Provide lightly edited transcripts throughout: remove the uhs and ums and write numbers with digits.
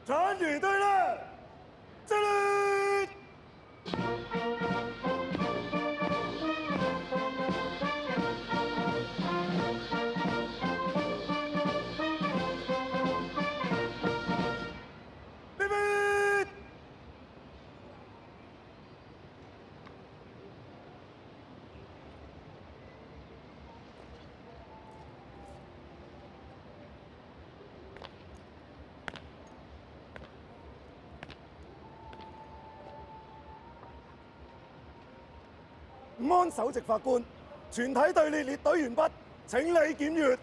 残余队列，敬礼！备备！安首席法官，全體隊列列隊完畢，請你檢閱。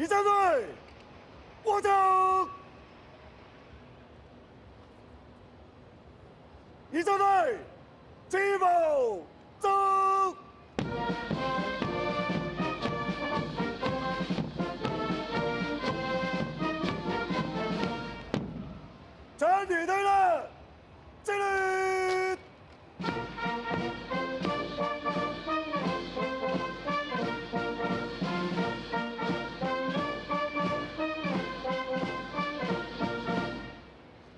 仪仗队，我走。仪仗队，起步，走。全体队了，敬礼。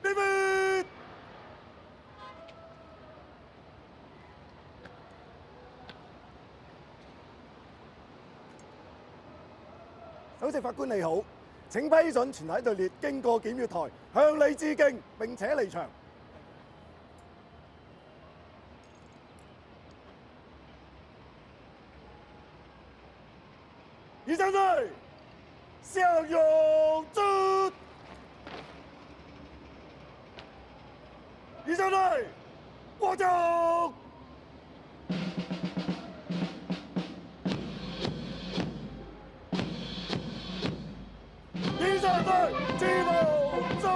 立正。首席法官你好，請批准全體隊列經過檢閱台向你致敬並且離場。儀仗隊，向右走。仪仗隊，我走。仪仗队，起步，走。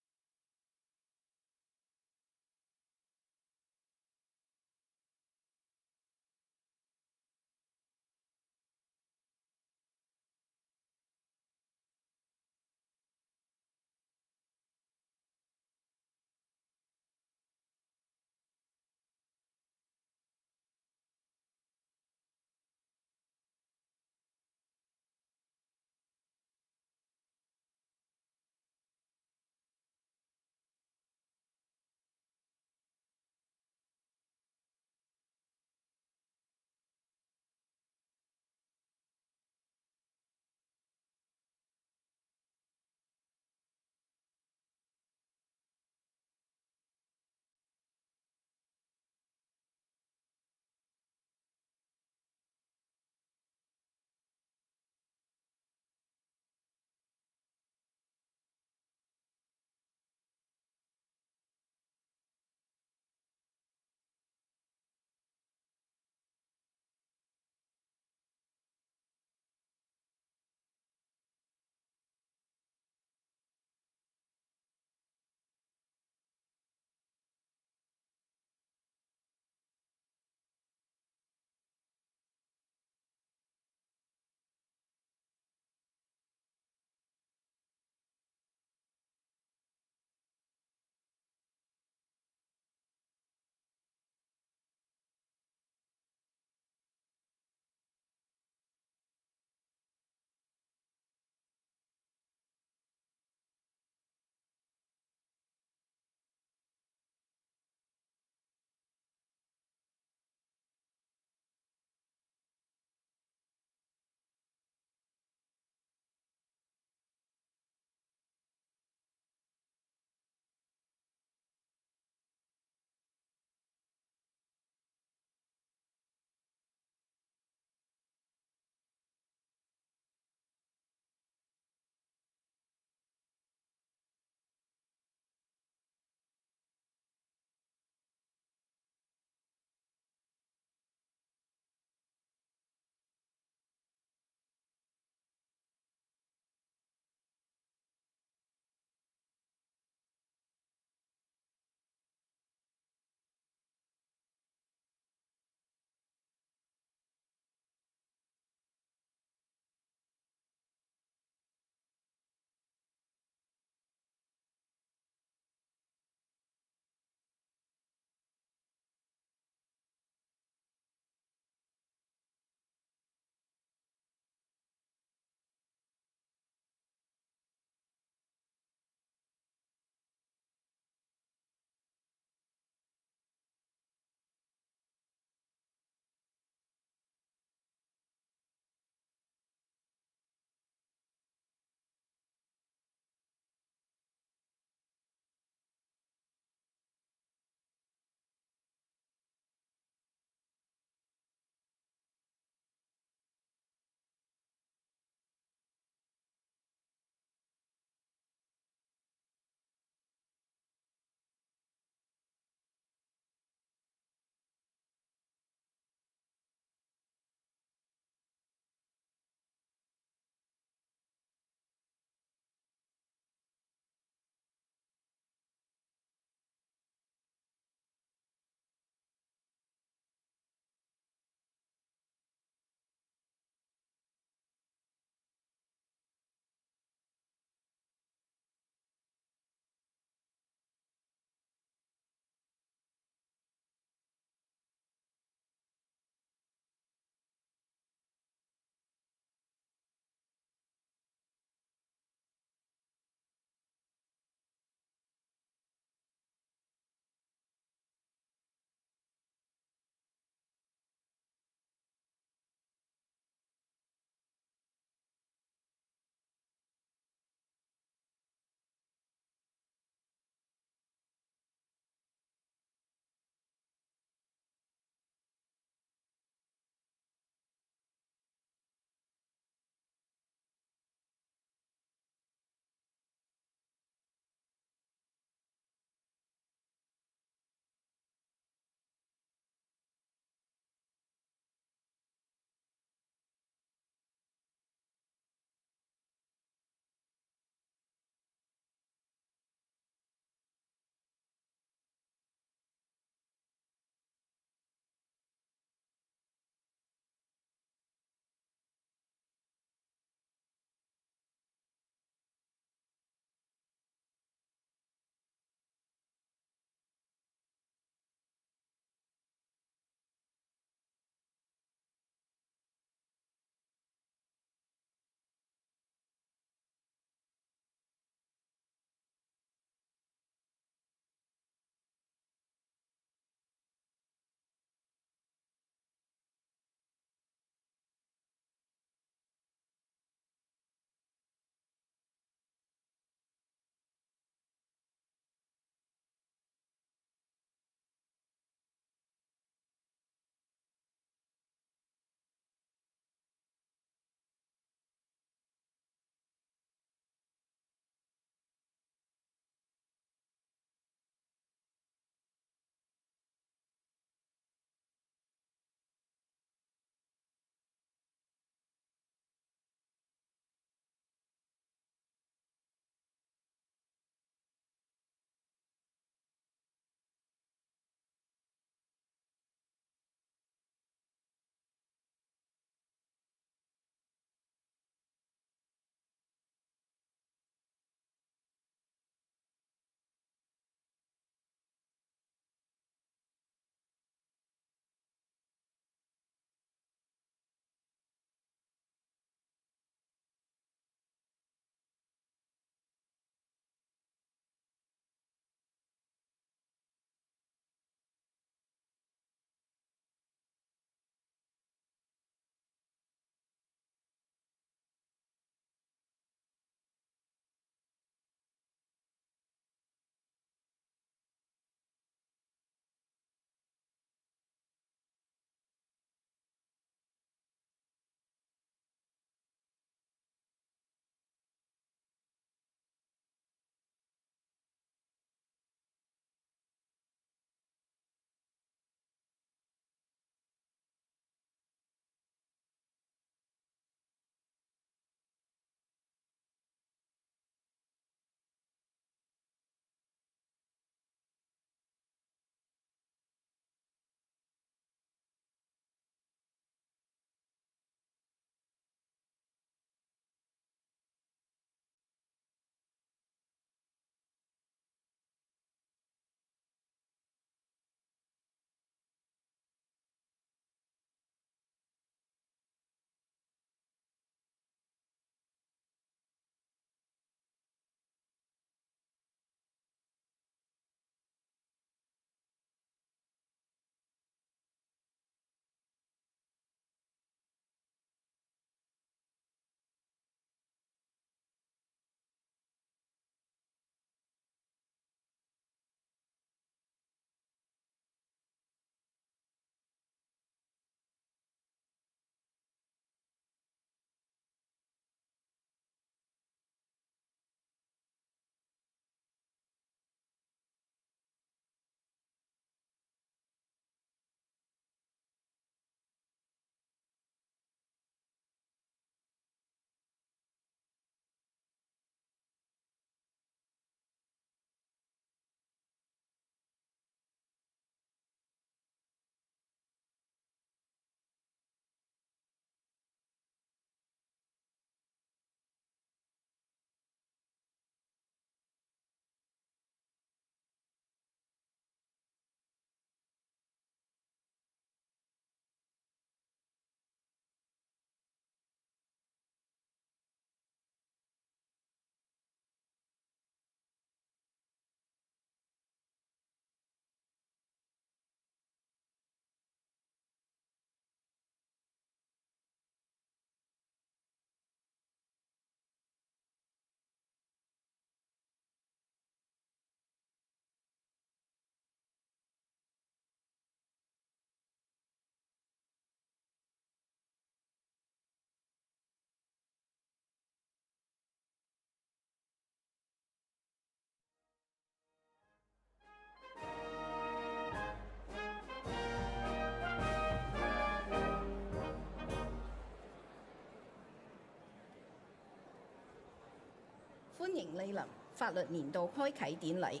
歡迎莅臨法律年度開啟典禮。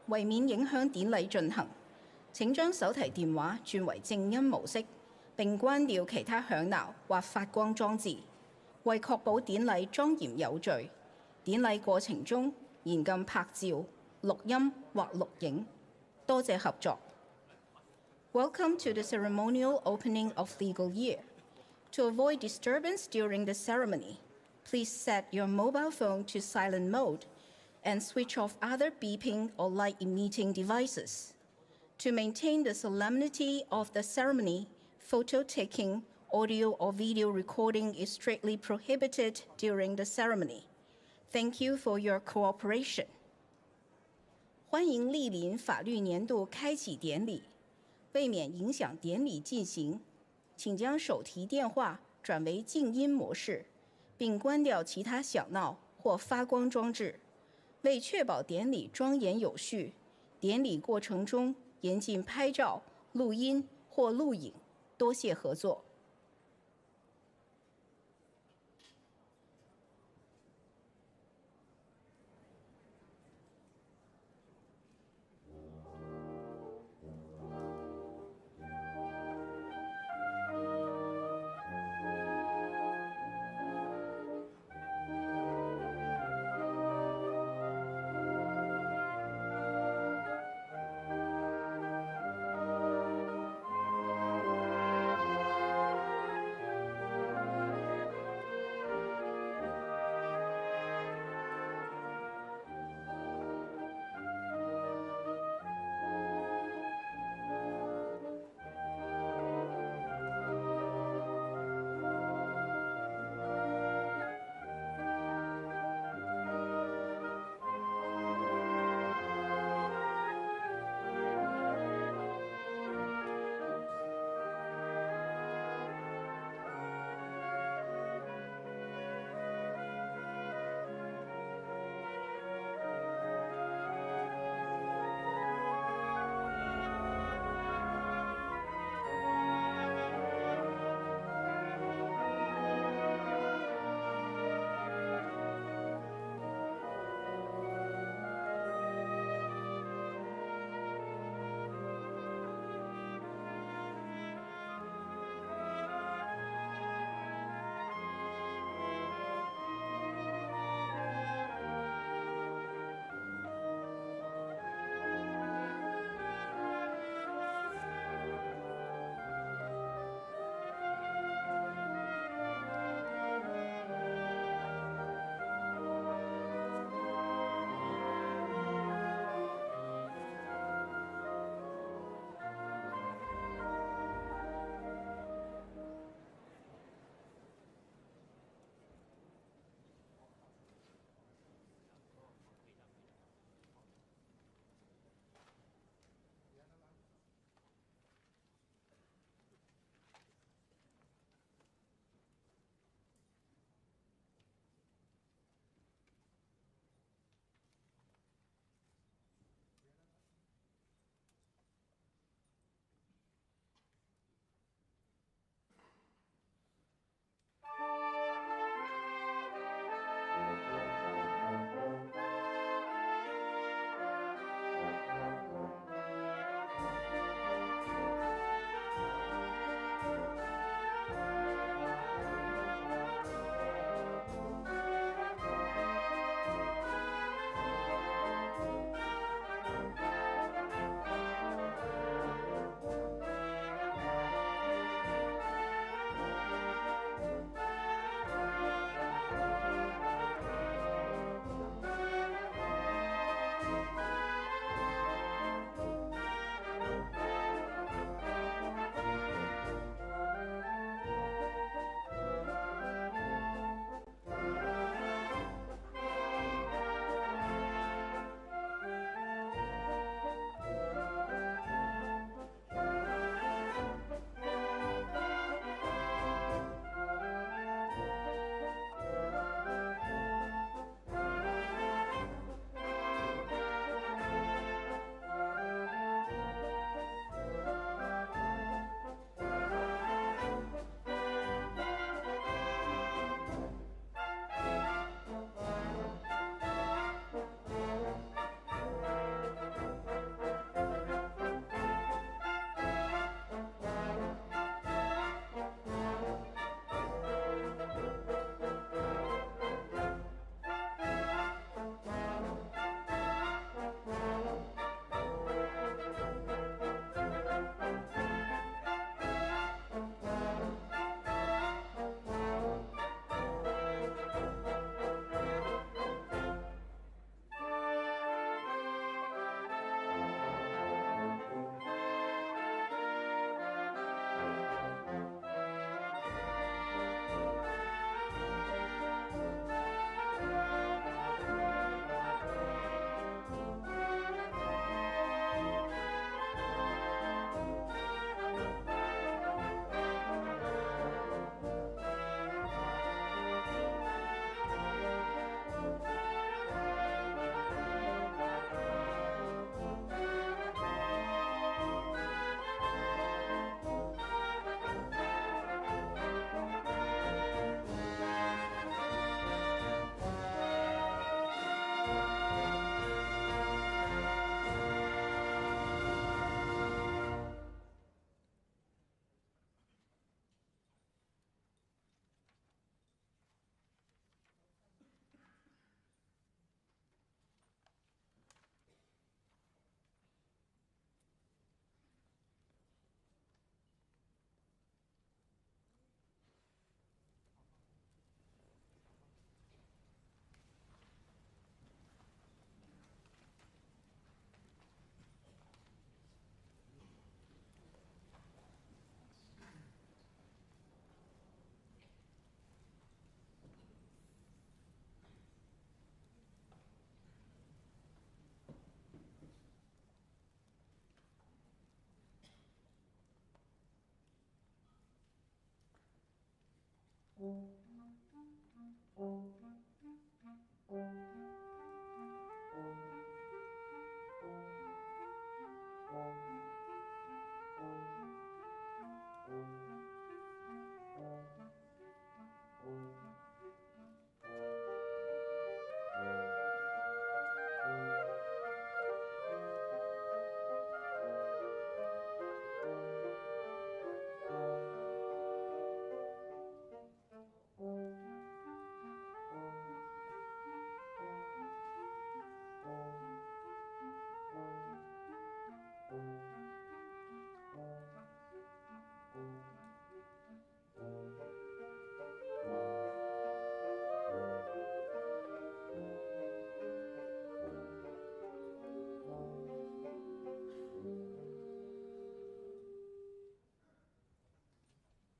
為免影響典禮進行，請將手提電話轉為靜音模式，並關掉其他響鬧或發光裝置。為確保典禮莊嚴有序，典禮過程中嚴禁拍照、錄音或錄影。多謝合作。Welcome to the ceremonial opening of legal year. To avoid disturbance during the ceremony, please set your mobile phone to silent mode and switch off other beeping or light-emitting devices. To maintain the solemnity of the ceremony, photo taking, audio or video recording is strictly prohibited during the ceremony. Thank you for your cooperation. 欢迎莅临法律年度开启典礼。为免影响典礼进行，请将手提电话转为静音模式，并关掉其他响闹或发光装置。为确保典礼庄严有序，典礼过程中严禁拍照、录音或录影。多谢合作。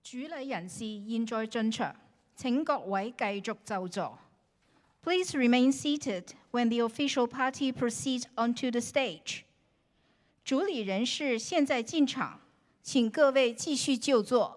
主禮人士現在進場，請各位繼續就座。Please remain seated when the official party proceeds onto the stage. 主禮人士現在進場，請各位繼續就座。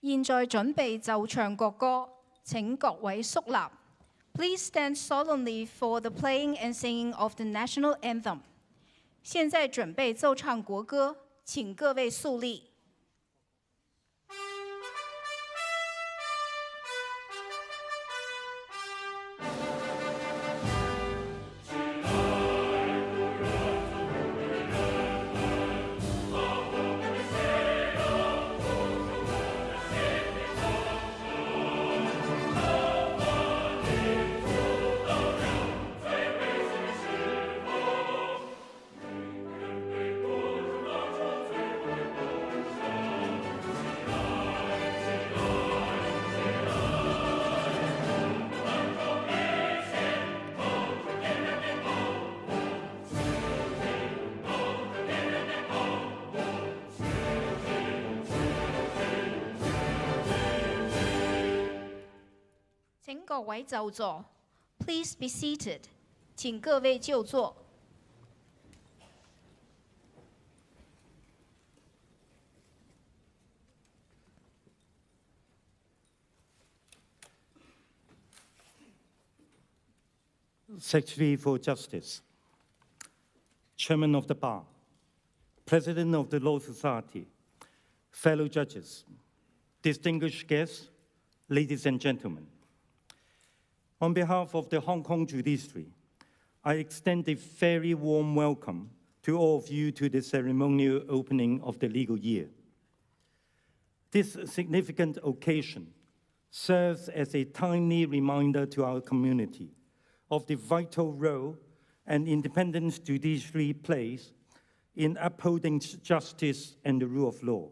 現在準備奏唱國歌，請各位肅立。Please stand solemnly for the playing and singing of the national anthem. 現在準備奏唱國歌，請各位肅立。請各位就座。Please be seated. 請各位就座。Secretary for Justice, Chairman of the Bar, President of the Law Society, fellow judges, distinguished guests, ladies and gentlemen. On behalf of the Hong Kong judiciary, I extend a very warm welcome to all of you to the ceremonial opening of the legal year. This significant occasion serves as a timely reminder to our community of the vital role an independent judiciary plays in upholding justice and the rule of law.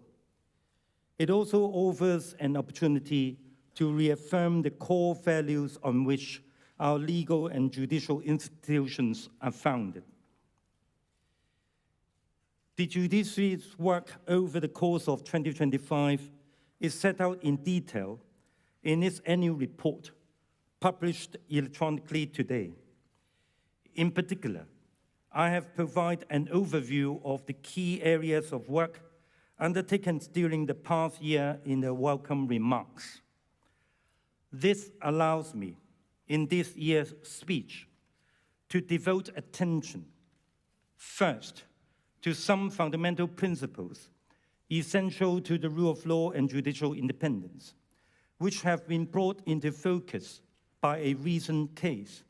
It also offers an opportunity to reaffirm the core values on which our legal and judicial institutions are founded. The judiciary's work over the course of 2025 is set out in detail in its annual report, published electronically today. In particular, I have provided an overview of the key areas of work undertaken during the past year in the welcome remarks. This allows me, in this year's speech, to devote attention, first, to some fundamental principles essential to the rule of law and judicial independence, which have been brought into focus by a recent case,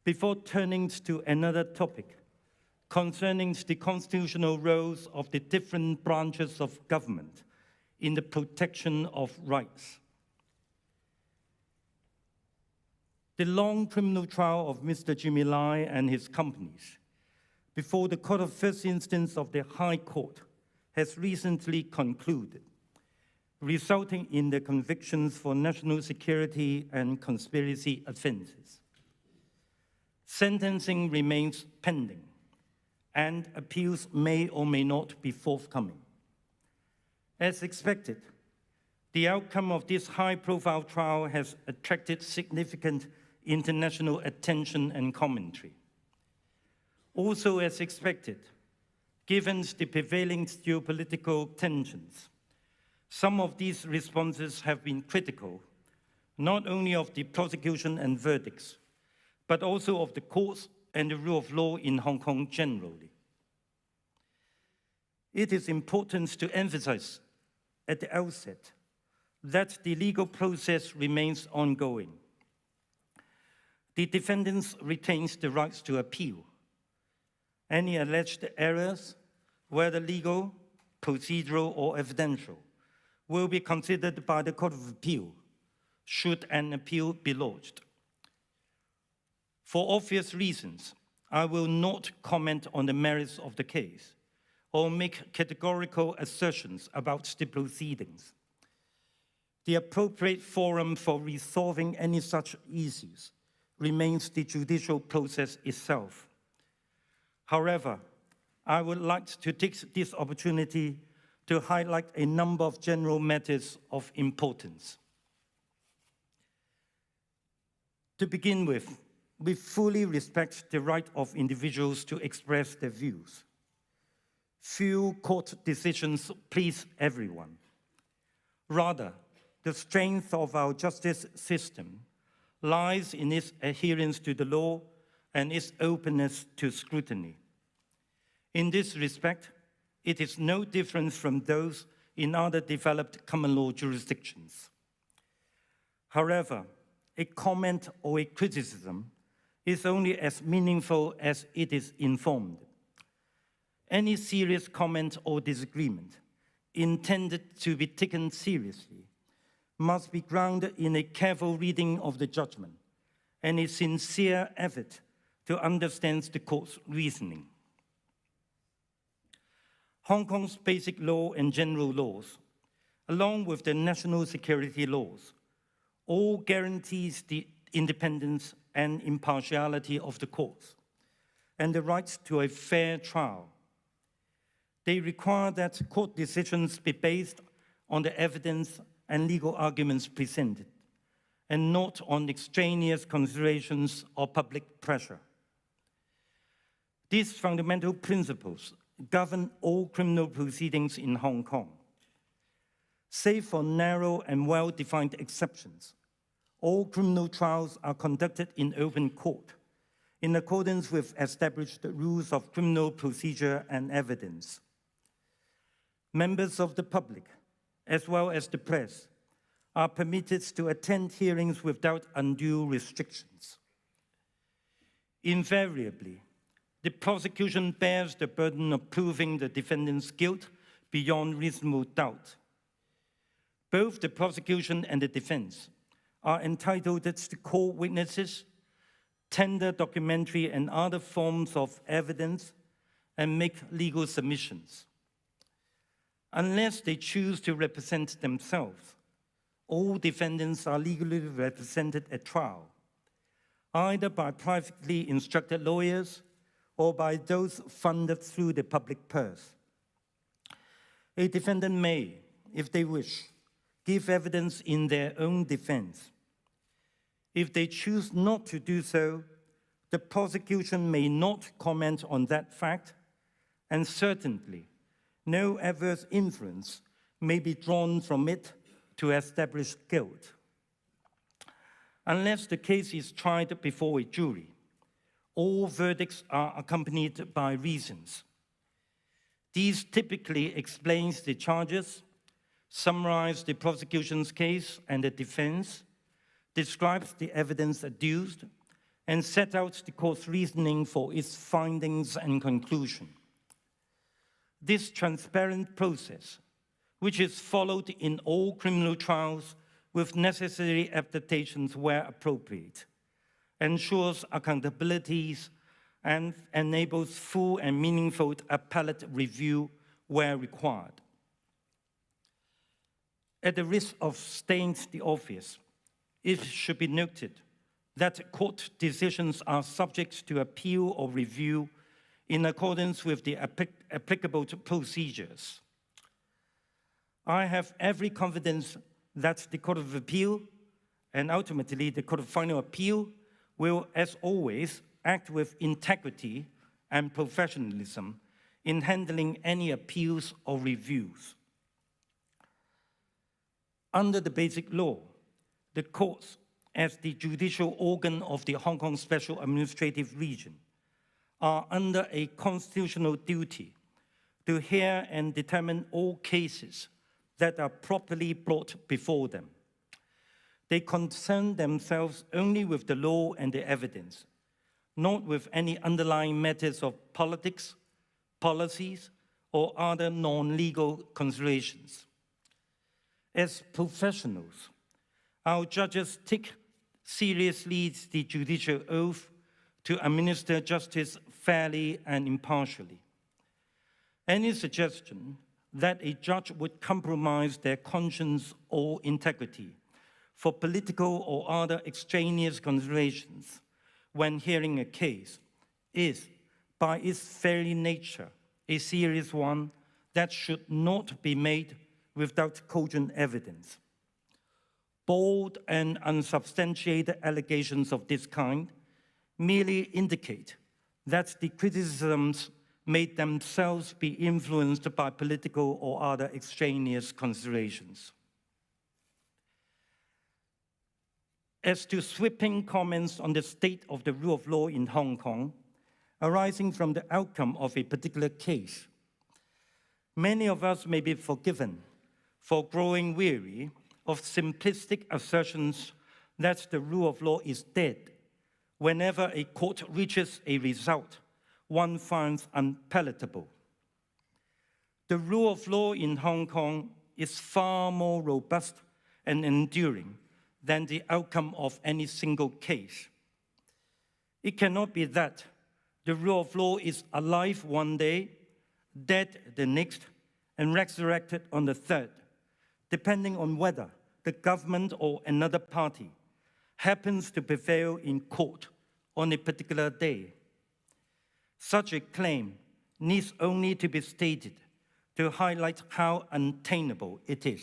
before turning to another topic concerning the constitutional roles of the different branches of government in the protection of rights. The long criminal trial of Mr. Jimmy Lai and his companies before the Court of First Instance of the High Court has recently concluded, resulting in the convictions for national security and conspiracy offenses. Sentencing remains pending, and appeals may or may not be forthcoming. As expected, the outcome of this high-profile trial has attracted significant international attention and commentary. Also, as expected, given the prevailing geopolitical tensions, some of these responses have been critical, not only of the prosecution and verdicts, but also of the courts and the rule of law in Hong Kong generally. It is important to emphasize at the outset that the legal process remains ongoing. The defendants retains the rights to appeal. Any alleged errors, whether legal, procedural, or evidential, will be considered by the Court of Appeal, should an appeal be lodged. For obvious reasons, I will not comment on the merits of the case or make categorical assertions about the proceedings. The appropriate forum for resolving any such issues remains the judicial process itself. However, I would like to take this opportunity to highlight a number of general matters of importance. To begin with, we fully respect the right of individuals to express their views. Few court decisions please everyone. Rather, the strength of our justice system lies in its adherence to the law and its openness to scrutiny. In this respect, it is no different from those in other developed common law jurisdictions. However, a comment or a criticism is only as meaningful as it is informed. Any serious comment or disagreement intended to be taken seriously must be grounded in a careful reading of the judgment and a sincere effort to understand the court's reasoning. Hong Kong's basic law and general laws, along with the national security laws, all guarantees the independence and impartiality of the courts and the right to a fair trial. They require that court decisions be based on the evidence and legal arguments presented, and not on extraneous considerations or public pressure. These fundamental principles govern all criminal proceedings in Hong Kong. Save for narrow and well-defined exceptions, all criminal trials are conducted in open court, in accordance with established rules of criminal procedure and evidence. Members of the public, as well as the press, are permitted to attend hearings without undue restrictions. Invariably, the prosecution bears the burden of proving the defendant's guilt beyond reasonable doubt. Both the prosecution and the defense are entitled to call witnesses, tender documentary and other forms of evidence, and make legal submissions. Unless they choose to represent themselves, all defendants are legally represented at trial, either by privately instructed lawyers or by those funded through the public purse. A defendant may, if they wish, give evidence in their own defense. If they choose not to do so, the prosecution may not comment on that fact, and certainly no adverse inference may be drawn from it to establish guilt. Unless the case is tried before a jury, all verdicts are accompanied by reasons. These typically explain the charges, summarize the prosecution's case and the defense, describes the evidence adduced, and set out the court's reasoning for its findings and conclusion. This transparent process, which is followed in all criminal trials with necessary adaptations where appropriate, ensures accountabilities and enables full and meaningful appellate review where required. At the risk of stating the obvious, it should be noted that court decisions are subject to appeal or review in accordance with the applicable procedures. I have every confidence that the Court of Appeal and ultimately the Court of Final Appeal will, as always, act with integrity and professionalism in handling any appeals or reviews. Under the Basic Law, the courts, as the judicial organ of the Hong Kong Special Administrative Region, are under a constitutional duty to hear and determine all cases that are properly brought before them. They concern themselves only with the law and the evidence, not with any underlying matters of politics, policies, or other non-legal considerations. As professionals, our judges take seriously the judicial oath to administer justice fairly and impartially. Any suggestion that a judge would compromise their conscience or integrity for political or other extraneous considerations when hearing a case is, by its very nature, a serious one that should not be made without cogent evidence. Bold and unsubstantiated allegations of this kind merely indicate that the criticisms may themselves be influenced by political or other extraneous considerations. as to sweeping comments on the state of the rule of law in Hong Kong, arising from the outcome of a particular case. Many of us may be forgiven for growing weary of simplistic assertions that the rule of law is dead whenever a court reaches a result one finds unpalatable. The rule of law in Hong Kong is far more robust and enduring than the outcome of any single case. It cannot be that the rule of law is alive one day, dead the next, and resurrected on the third, depending on whether the government or another party happens to prevail in court on a particular day. Such a claim needs only to be stated to highlight how untenable it is.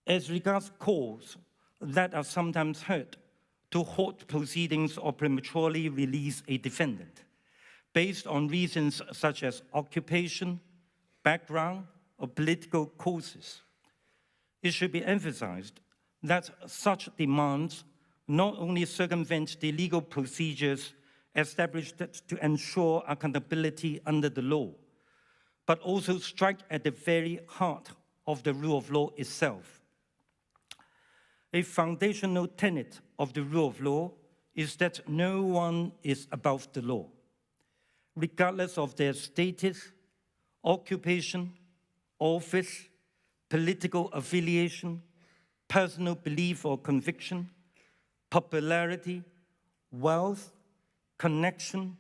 As regards calls that are sometimes heard to halt proceedings or prematurely release a defendant based on reasons such as occupation, background, or political causes, it should be emphasized that such demands not only circumvent the legal procedures established to ensure accountability under the law, but also strike at the very heart of the rule of law itself. A foundational tenet of the rule of law is that no one is above the law, regardless of their status, occupation, office, political affiliation, personal belief or conviction, popularity, wealth, connection,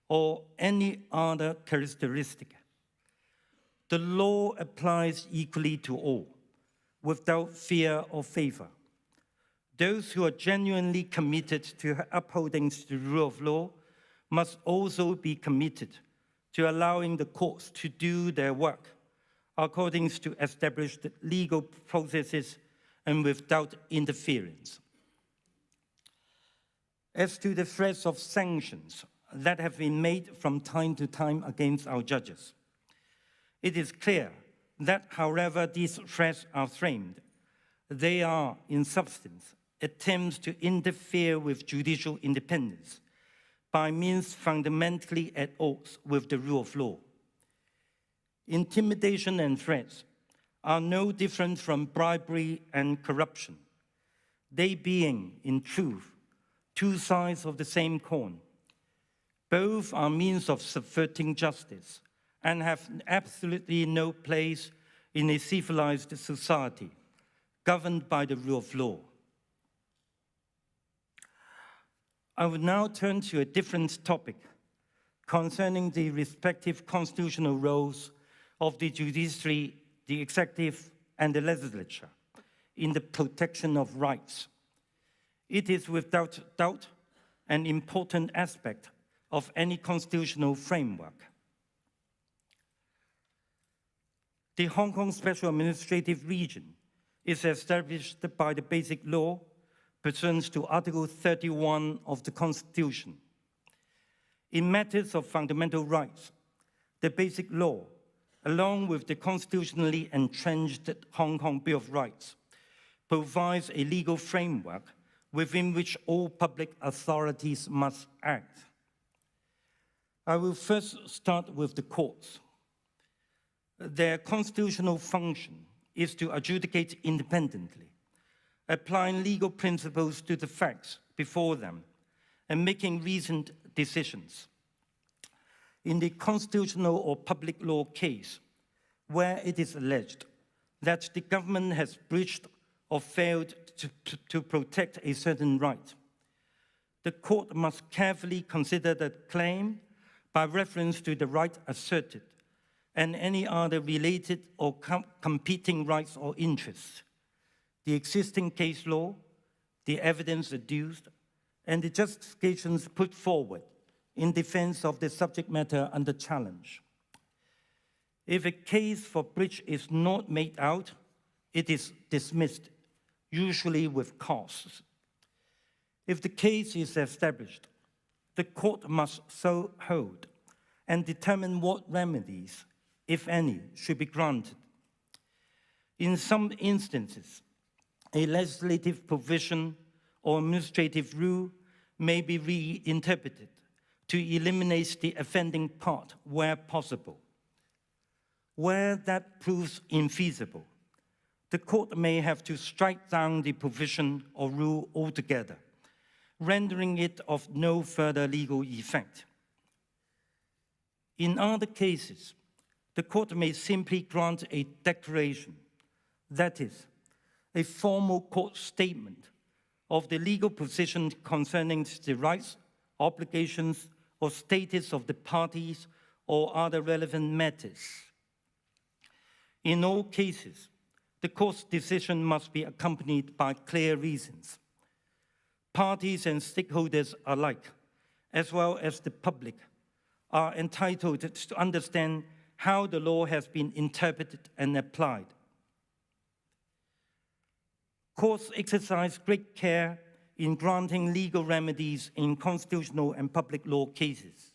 or any other characteristic. The law applies equally to all, without fear or favor. Those who are genuinely committed to upholding the rule of law must also be committed to allowing the courts to do their work according to established legal processes and without interference. As to the threats of sanctions that have been made from time to time against our judges, it is clear that however these threats are framed, they are, in substance, attempts to interfere with judicial independence by means fundamentally at odds with the rule of law. Intimidation and threats are no different from bribery and corruption, they being, in truth, two sides of the same coin. Both are means of subverting justice and have absolutely no place in a civilized society governed by the rule of law. I will now turn to a different topic concerning the respective constitutional roles of the judiciary, the executive, and the legislature in the protection of rights. It is without doubt an important aspect of any constitutional framework. The Hong Kong Special Administrative Region is established by the Basic Law pursuant to Article 31 of the Constitution. In matters of fundamental rights, the Basic Law, along with the constitutionally entrenched Hong Kong Bill of Rights, provides a legal framework within which all public authorities must act. I will first start with the courts. Their constitutional function is to adjudicate independently, applying legal principles to the facts before them and making reasoned decisions. In the constitutional or public law case, where it is alleged that the government has breached or failed to protect a certain right, the court must carefully consider the claim by reference to the right asserted and any other related or competing rights or interests, the existing case law, the evidence adduced, and the justifications put forward in defense of the subject matter under challenge. If a case for breach is not made out, it is dismissed, usually with cause. If the case is established, the court must so hold and determine what remedies, if any, should be granted. In some instances, a legislative provision or administrative rule may be reinterpreted to eliminate the offending part where possible. Where that proves infeasible, the court may have to strike down the provision or rule altogether, rendering it of no further legal effect. In other cases, the court may simply grant a declaration, that is, a formal court statement of the legal position concerning the rights, obligations, or status of the parties or other relevant matters. In all cases, the court's decision must be accompanied by clear reasons. Parties and stakeholders alike, as well as the public, are entitled to understand how the law has been interpreted and applied. Courts exercise great care in granting legal remedies in constitutional and public law cases.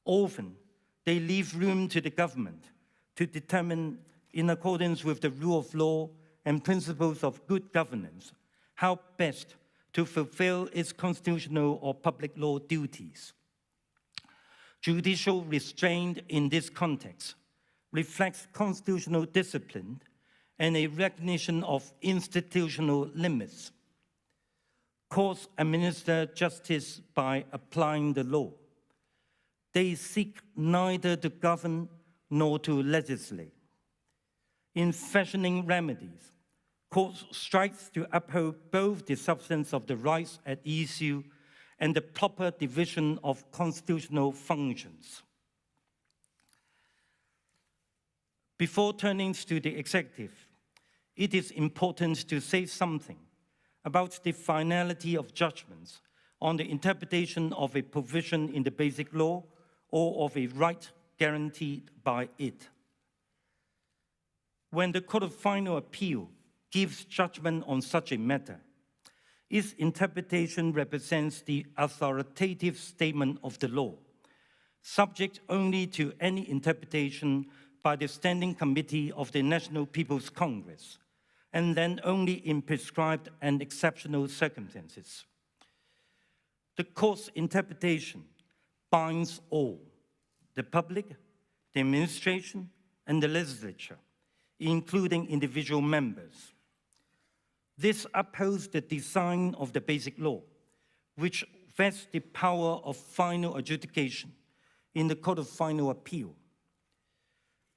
Often, they leave room to the government to determine, in accordance with the rule of law and principles of good governance, how best to fulfill its constitutional or public law duties. Judicial restraint in this context reflects constitutional discipline and a recognition of institutional limits. Courts administer justice by applying the law. They seek neither to govern nor to legislate. In fashioning remedies, courts strive to uphold both the substance of the rights at issue and the proper division of constitutional functions. Before turning to the executive, it is important to say something about the finality of judgments on the interpretation of a provision in the Basic Law or of a right guaranteed by it. When the Court of Final Appeal gives judgment on such a matter, its interpretation represents the authoritative statement of the law, subject only to any interpretation by the Standing Committee of the National People's Congress, and then only in prescribed and exceptional circumstances. The court's interpretation binds all, the public, the administration, and the legislature, including individual members. This upholds the design of the Basic Law, which vests the power of final adjudication in the Court of Final Appeal.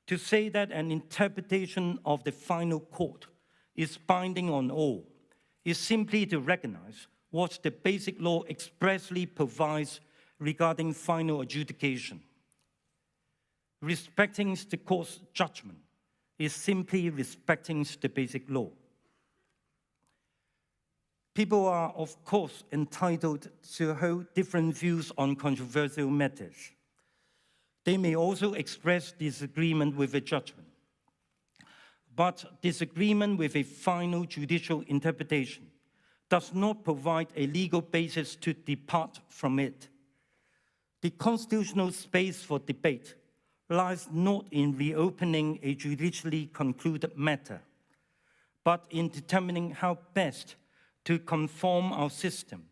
To say that an interpretation of the final court is binding on all is simply to recognize what the Basic Law expressly provides regarding final adjudication. Respecting the court's judgment is simply respecting the Basic Law. People are, of course, entitled to hold different views on controversial matters. They may also express disagreement with a judgment. But disagreement with a final judicial interpretation does not provide a legal basis to depart from it. The constitutional space for debate lies not in reopening a judicially concluded matter, but in determining how best to conform our system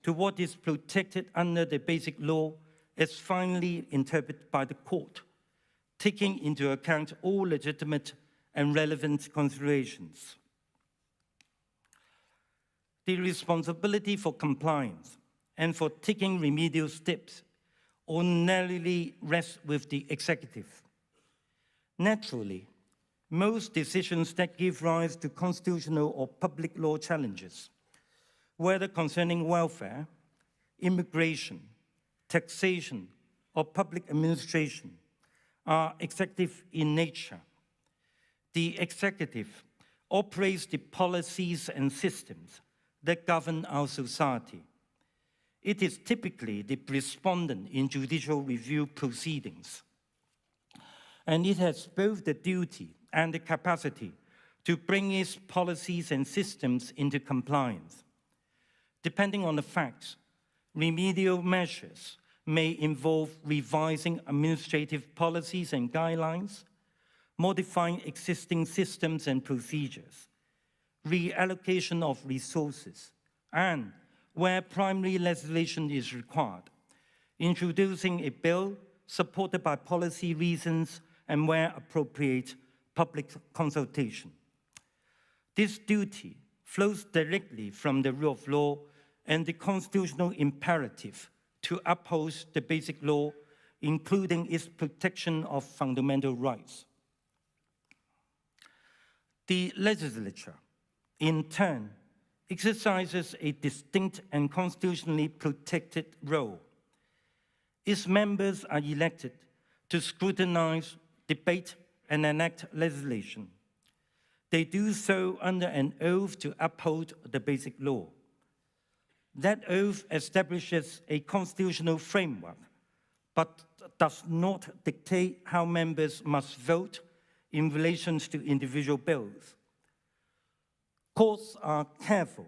to what is protected under the Basic Law as finally interpreted by the court, taking into account all legitimate and relevant considerations. The responsibility for compliance and for taking remedial steps ordinarily rests with the executive. Naturally, most decisions that give rise to constitutional or public law challenges, whether concerning welfare, immigration, taxation, or public administration, are executive in nature. The executive operates the policies and systems that govern our society. It is typically the respondent in judicial review proceedings. And it has both the duty and the capacity to bring its policies and systems into compliance. Depending on the facts, remedial measures may involve revising administrative policies and guidelines, modifying existing systems and procedures, reallocation of resources, and, where primary legislation is required, introducing a bill supported by policy reasons and, where appropriate, public consultation. This duty flows directly from the rule of law and the constitutional imperative to uphold the basic law, including its protection of fundamental rights. The legislature, in turn, exercises a distinct and constitutionally protected role. Its members are elected to scrutinize, debate, and enact legislation. They do so under an oath to uphold the basic law. That oath establishes a constitutional framework, but does not dictate how members must vote in relation to individual bills. Courts are careful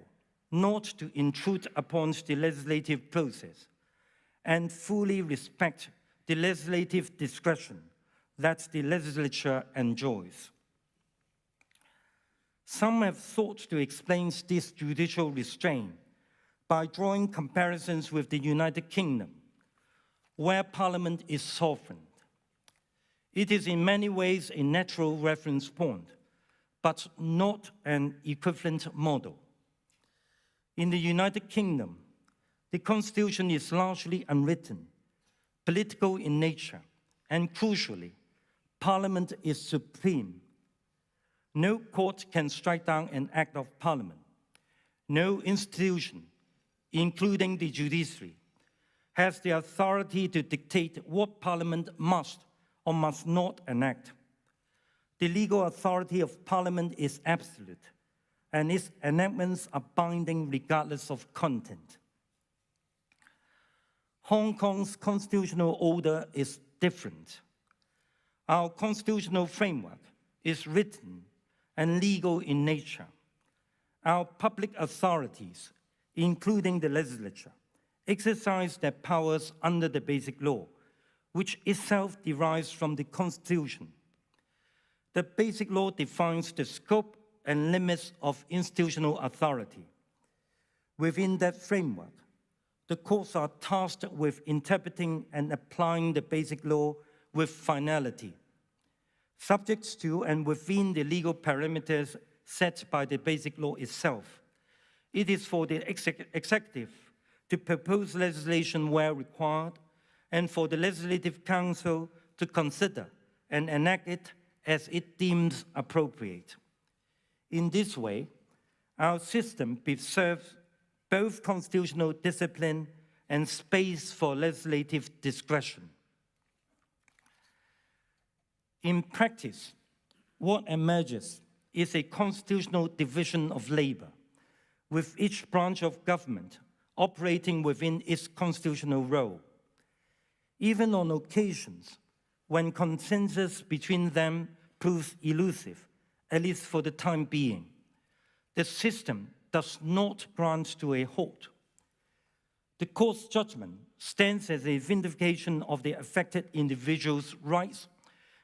not to intrude upon the legislative process and fully respect the legislative discretion that the legislature enjoys. Some have sought to explain this judicial restraint by drawing comparisons with the United Kingdom, where Parliament is sovereign. It is in many ways a natural reference point, but not an equivalent model. In the United Kingdom, the Constitution is largely unwritten, political in nature, and crucially, Parliament is supreme. No court can strike down an act of Parliament. No institution, including the judiciary, has the authority to dictate what Parliament must or must not enact. The legal authority of Parliament is absolute, and its enactments are binding regardless of content. Hong Kong's constitutional order is different. Our constitutional framework is written and legal in nature. Our public authorities, including the legislature, exercise their powers under the Basic Law, which itself derives from the Constitution. The Basic Law defines the scope and limits of institutional authority. Within that framework, the courts are tasked with interpreting and applying the Basic Law with finality, subject to and within the legal parameters set by the Basic Law itself. It is for the executive to propose legislation where required, and for the Legislative Council to consider and enact it as it deems appropriate. In this way, our system preserves both constitutional discipline and space for legislative discretion. In practice, what emerges is a constitutional division of labor, with each branch of government operating within its constitutional role. Even on occasions when consensus between them proves elusive, at least for the time being, the system does not grant to a halt. The court's judgment stands as a vindication of the affected individual's rights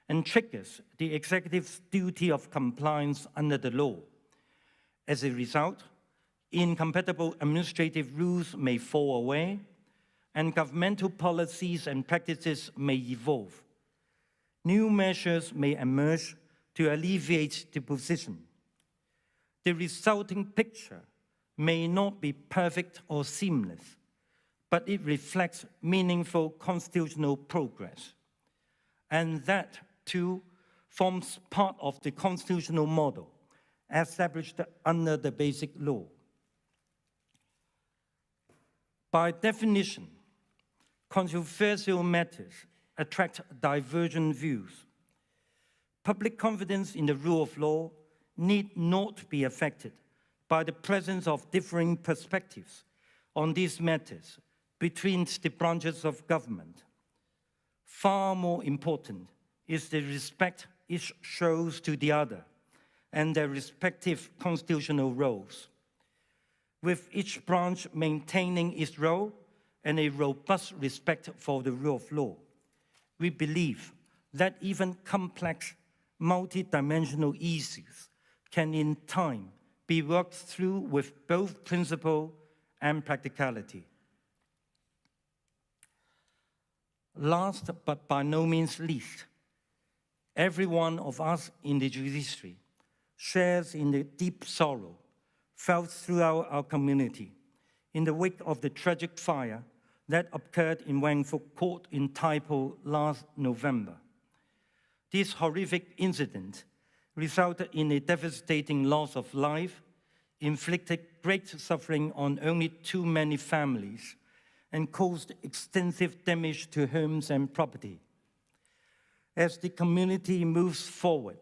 and triggers the executive's duty of compliance under the law. As a result, incompatible administrative rules may fall away, and governmental policies and practices may evolve. New measures may emerge to alleviate the position. The resulting picture may not be perfect or seamless, but it reflects meaningful constitutional progress. And that, too, forms part of the constitutional model established under the Basic Law. By definition, controversial matters attract divergent views. Public confidence in the rule of law need not be affected by the presence of differing perspectives on these matters between the branches of government. Far more important is the respect each shows to the other and their respective constitutional roles, with each branch maintaining its role and a robust respect for the rule of law. We believe that even complex, multidimensional issues can in time be worked through with both principle and practicality. Last but by no means least, every one of us in the judiciary shares in the deep sorrow felt throughout our community in the wake of the tragic fire that occurred in Wangfuk Court in Tai Po last November. This horrific incident resulted in a devastating loss of life, inflicted great suffering on only too many families, and caused extensive damage to homes and property. As the community moves forward,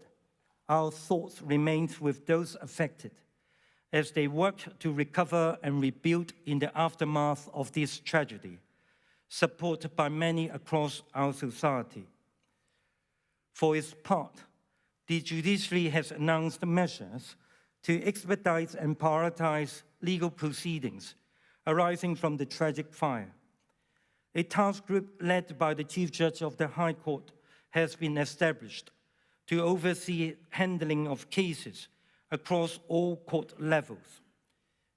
our thoughts remain with those affected as they work to recover and rebuild in the aftermath of this tragedy, supported by many across our society. For its part, the judiciary has announced measures to expedite and prioritize legal proceedings arising from the tragic fire. A task group led by the Chief Judge of the High Court has been established to oversee handling of cases across all court levels.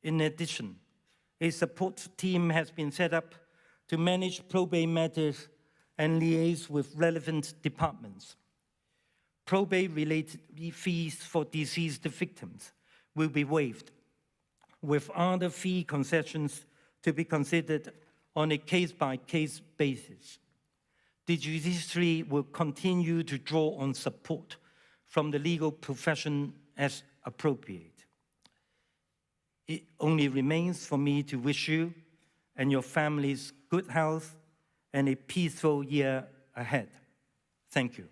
In addition, a support team has been set up to manage probate matters and liaise with relevant departments. Probate-related fees for deceased victims will be waived, with other fee concessions to be considered on a case-by-case basis. The judiciary will continue to draw on support from the legal profession as appropriate. It only remains for me to wish you and your families good health and a peaceful year ahead. Thank you.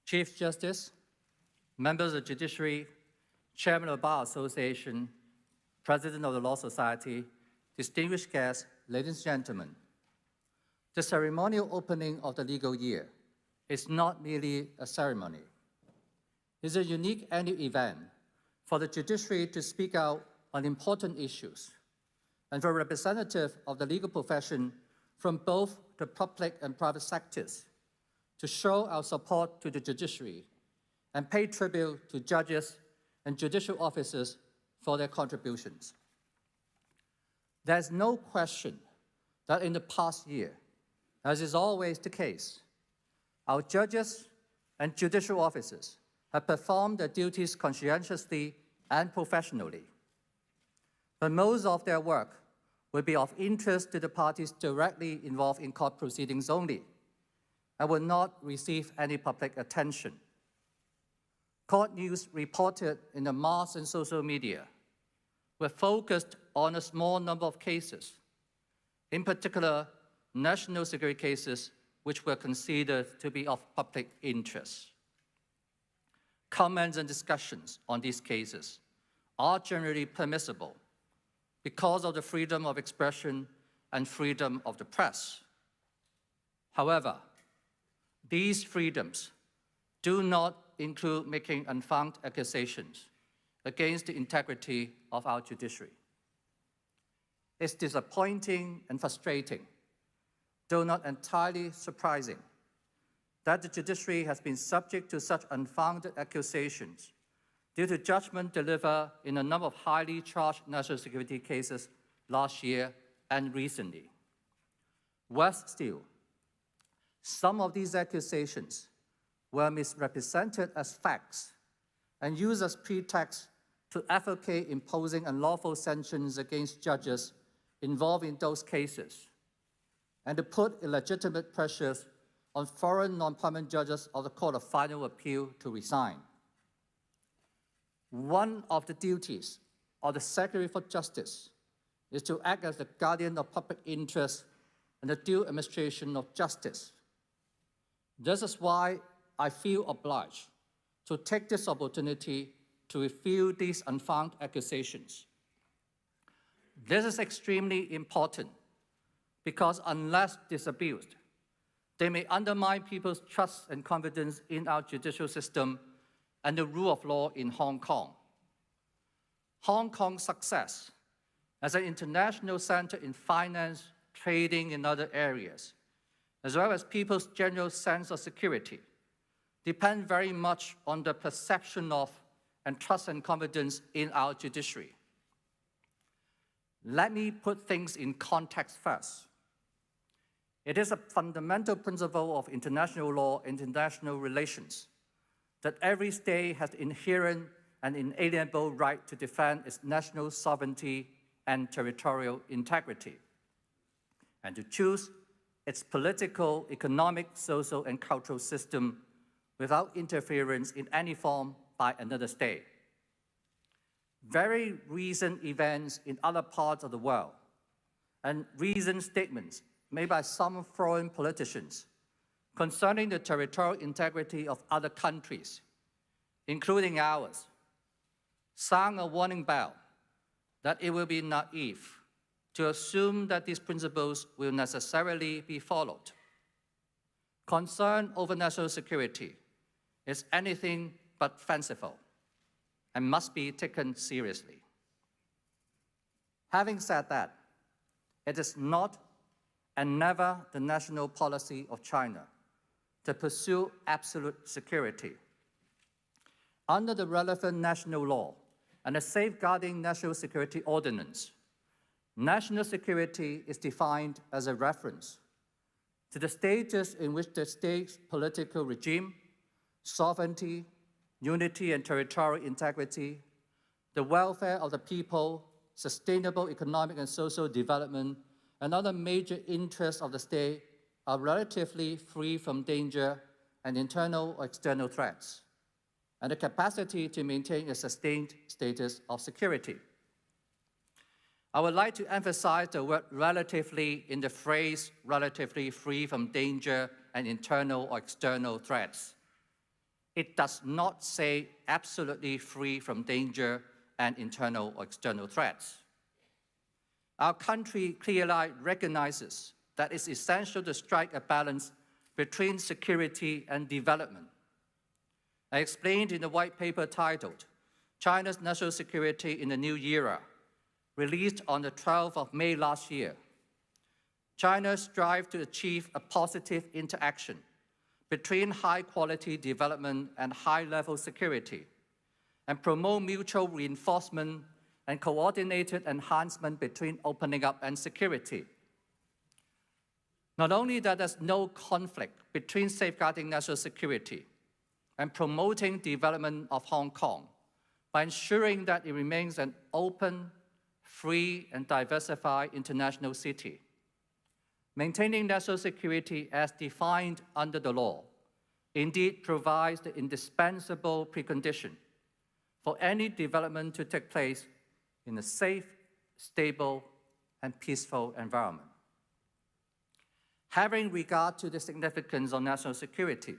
Chief Justice, members of the Judiciary, Chairman of the Bar Association, President of the Law Society, distinguished guests, ladies and gentlemen, the ceremonial opening of the legal year is not merely a ceremony. It's a unique annual event for the judiciary to speak out on important issues and for representatives of the legal profession from both the public and private sectors to show our support to the judiciary and pay tribute to judges and judicial officers for their contributions. There's no question that in the past year, as is always the case, our judges and judicial officers have performed their duties conscientiously and professionally. But most of their work will be of interest to the parties directly involved in court proceedings only, and will not receive any public attention. Court news reported in the mass and social media were focused on a small number of cases, in particular, national security cases which were considered to be of public interest. Comments and discussions on these cases are generally permissible because of the freedom of expression and freedom of the press. However, these freedoms do not include making unfounded accusations against the integrity of our judiciary. It's disappointing and frustrating, though not entirely surprising, that the judiciary has been subject to such unfounded accusations due to judgment delivered in a number of highly charged national security cases last year and recently. Worse still, some of these accusations were misrepresented as facts and used as pretext to advocate imposing unlawful sanctions against judges involved in those cases, and to put illegitimate pressures on foreign non-permanent judges of the Court of Final Appeal to resign. One of the duties of the Secretary for Justice is to act as the guardian of public interest and the due administration of justice. This is why I feel obliged to take this opportunity to refute these unfounded accusations. This is extremely important because unless disabused, they may undermine people's trust and confidence in our judicial system and the rule of law in Hong Kong. Hong Kong's success as an international center in finance, trading, and other areas, as well as people's general sense of security, depend very much on the perception of and trust and confidence in our judiciary. Let me put things in context first. It is a fundamental principle of international law and international relations that every state has the inherent and inalienable right to defend its national sovereignty and territorial integrity, and to choose its political, economic, social, and cultural system without interference in any form by another state. Very recent events in other parts of the world and recent statements made by some foreign politicians concerning the territorial integrity of other countries, including ours, sound a warning bell that it will be naive to assume that these principles will necessarily be followed. Concern over national security is anything but fanciful and must be taken seriously. Having said that, it is not and never the national policy of China to pursue absolute security. Under the relevant national law and the Safeguarding National Security Ordinance, national security is defined as a reference to the status in which the state's political regime, sovereignty, unity and territorial integrity, the welfare of the people, sustainable economic and social development, and other major interests of the state are relatively free from danger and internal or external threats, and the capacity to maintain a sustained status of security. I would like to emphasize the word relatively in the phrase relatively free from danger and internal or external threats. It does not say absolutely free from danger and internal or external threats. Our country clearly recognizes that it's essential to strike a balance between security and development. I explained in the white paper titled China's National Security in the New Era, released on the 12th of May last year. China strives to achieve a positive interaction between high-quality development and high-level security, and promote mutual reinforcement and coordinated enhancement between opening up and security. Not only that there's no conflict between safeguarding national security and promoting development of Hong Kong by ensuring that it remains an open, free, and diversified international city. Maintaining national security as defined under the law indeed provides the indispensable precondition for any development to take place in a safe, stable, and peaceful environment. Having regard to the significance of national security,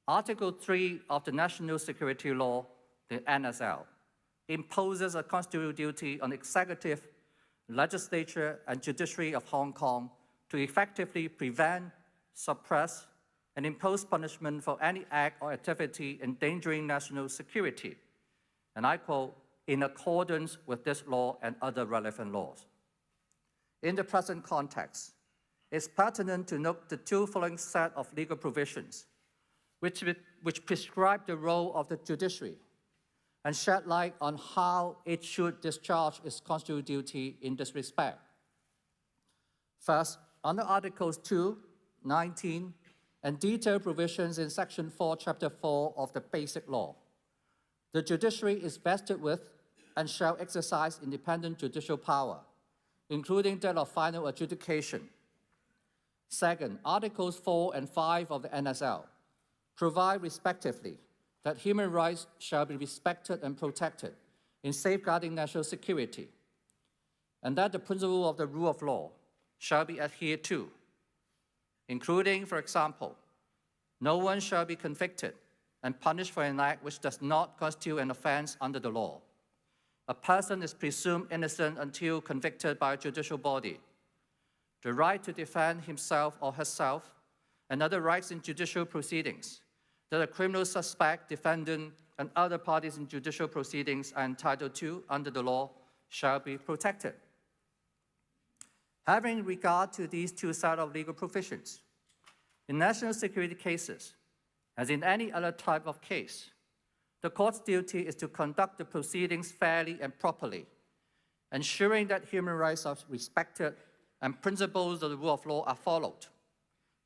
Article 3 of the National Security Law, the NSL, imposes a constitutional duty on the executive, legislature, and judiciary of Hong Kong to effectively prevent, suppress, and impose punishment for any act or activity endangering national security. And I quote, in accordance with this law and other relevant laws. In the present context, it's pertinent to note the two following set of legal provisions, which prescribe the role of the judiciary and shed light on how it should discharge its constitutional duty in this respect. First, under Articles 2, 19, and detailed provisions in Section 4, Chapter 4 of the Basic Law, the judiciary is vested with and shall exercise independent judicial power, including that of final adjudication. Second, Articles 4 and 5 of the NSL provide respectively that human rights shall be respected and protected in safeguarding national security, and that the principle of the rule of law shall be adhered to, including, for example, no one shall be convicted and punished for an act which does not constitute an offense under the law. A person is presumed innocent until convicted by a judicial body. the right to defend himself or herself, and other rights in judicial proceedings that a criminal suspect, defendant, and other parties in judicial proceedings are entitled to under the law shall be protected. Having regard to these two sets of legal provisions, in national security cases, as in any other type of case, the court's duty is to conduct the proceedings fairly and properly, ensuring that human rights are respected and principles of the rule of law are followed,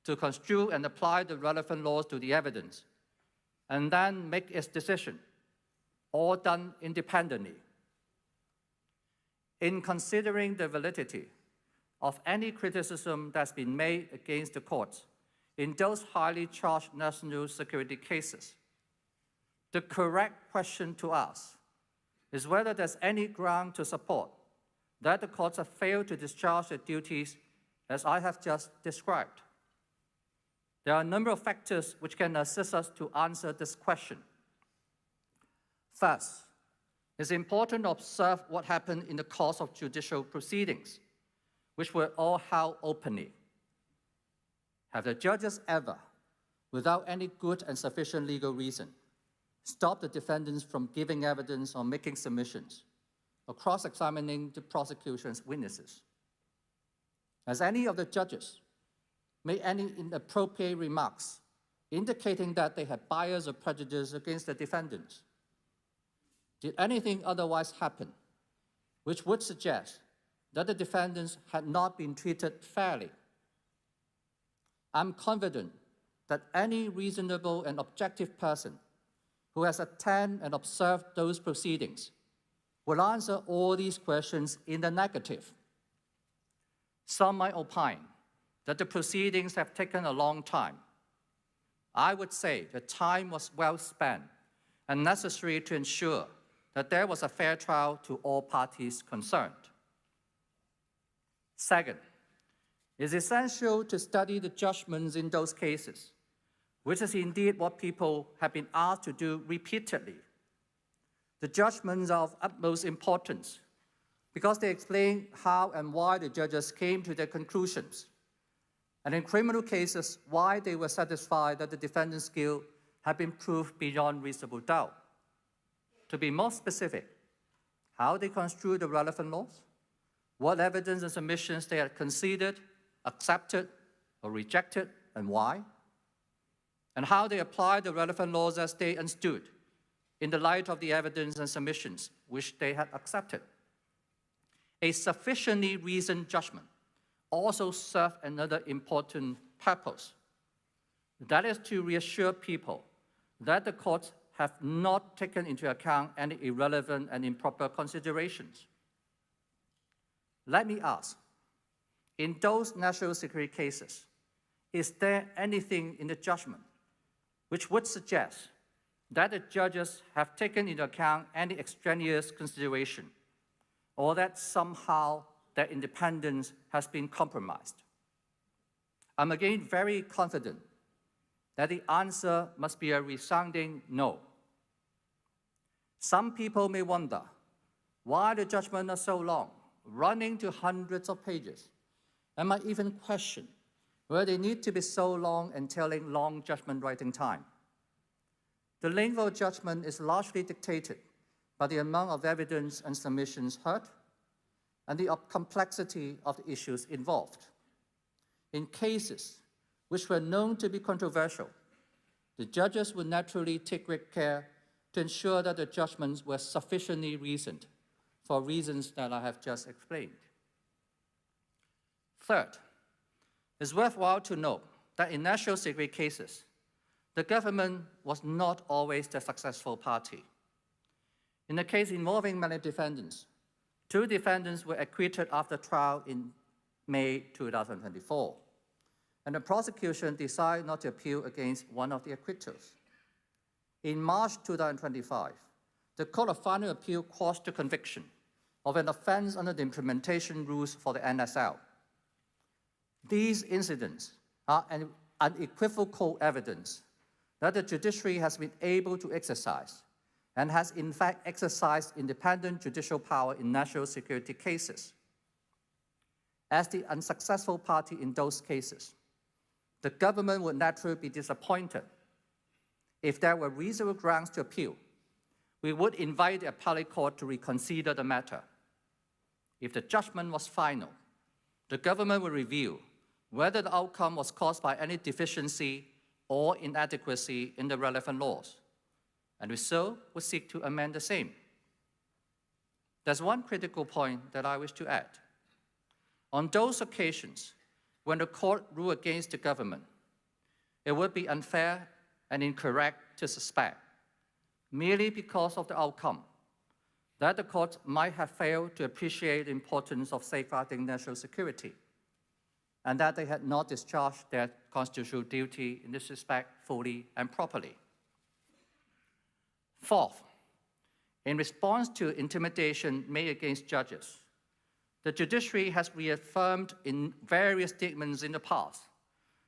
to construe and apply the relevant laws to the evidence, and then make its decision, all done independently. In considering the validity of any criticism that's been made against the courts in those highly charged national security cases, the correct question to ask is whether there's any ground to support that the courts have failed to discharge their duties as I have just described. There are a number of factors which can assist us to answer this question. First, it's important to observe what happened in the course of judicial proceedings, which were all held openly. Have the judges ever, without any good and sufficient legal reason, stopped the defendants from giving evidence or making submissions, or cross-examining the prosecution's witnesses? Has any of the judges made any inappropriate remarks indicating that they had bias or prejudice against the defendants? Did anything otherwise happen which would suggest that the defendants had not been treated fairly? I'm confident that any reasonable and objective person who has attended and observed those proceedings will answer all these questions in the negative. Some might opine that the proceedings have taken a long time. I would say the time was well spent and necessary to ensure that there was a fair trial to all parties concerned. Second, it is essential to study the judgments in those cases, which is indeed what people have been asked to do repeatedly. The judgments are of utmost importance because they explain how and why the judges came to their conclusions, and in criminal cases, why they were satisfied that the defendant's guilt had been proved beyond reasonable doubt. To be more specific, how they construed the relevant laws, what evidence and submissions they had considered, accepted, or rejected, and why, and how they applied the relevant laws as they understood in the light of the evidence and submissions which they had accepted. A sufficiently reasoned judgment also served another important purpose. That is to reassure people that the courts have not taken into account any irrelevant and improper considerations. Let me ask, in those national security cases, is there anything in the judgment which would suggest that the judges have taken into account any extraneous consideration, or that somehow their independence has been compromised? I'm again very confident that the answer must be a resounding no. Some people may wonder why the judgments are so long, running to hundreds of pages, and might even question whether they need to be so long, entailing long judgment writing time. The length of judgment is largely dictated by the amount of evidence and submissions heard and the complexity of the issues involved. In cases which were known to be controversial, the judges would naturally take great care to ensure that the judgments were sufficiently reasoned for reasons that I have just explained. Third, it's worthwhile to note that in national security cases, the government was not always the successful party. In a case involving many defendants, 2 defendants were acquitted after trial in May 2024, and the prosecution decided not to appeal against one of the acquittals. In March 2025, the Court of Final Appeal quashed the conviction of an offense under the implementation rules for the NSL. These incidents are an unequivocal evidence that the judiciary has been able to exercise and has in fact exercised independent judicial power in national security cases. As the unsuccessful party in those cases, the government would naturally be disappointed. If there were reasonable grounds to appeal, we would invite the appellate court to reconsider the matter. If the judgment was final, the government would review whether the outcome was caused by any deficiency or inadequacy in the relevant laws, and we so would seek to amend the same. There's one critical point that I wish to add. On those occasions when the court ruled against the government, it would be unfair and incorrect to suspect, merely because of the outcome, that the court might have failed to appreciate the importance of safeguarding national security, and that they had not discharged their constitutional duty in this respect fully and properly. Fourth, in response to intimidation made against judges, the judiciary has reaffirmed in various statements in the past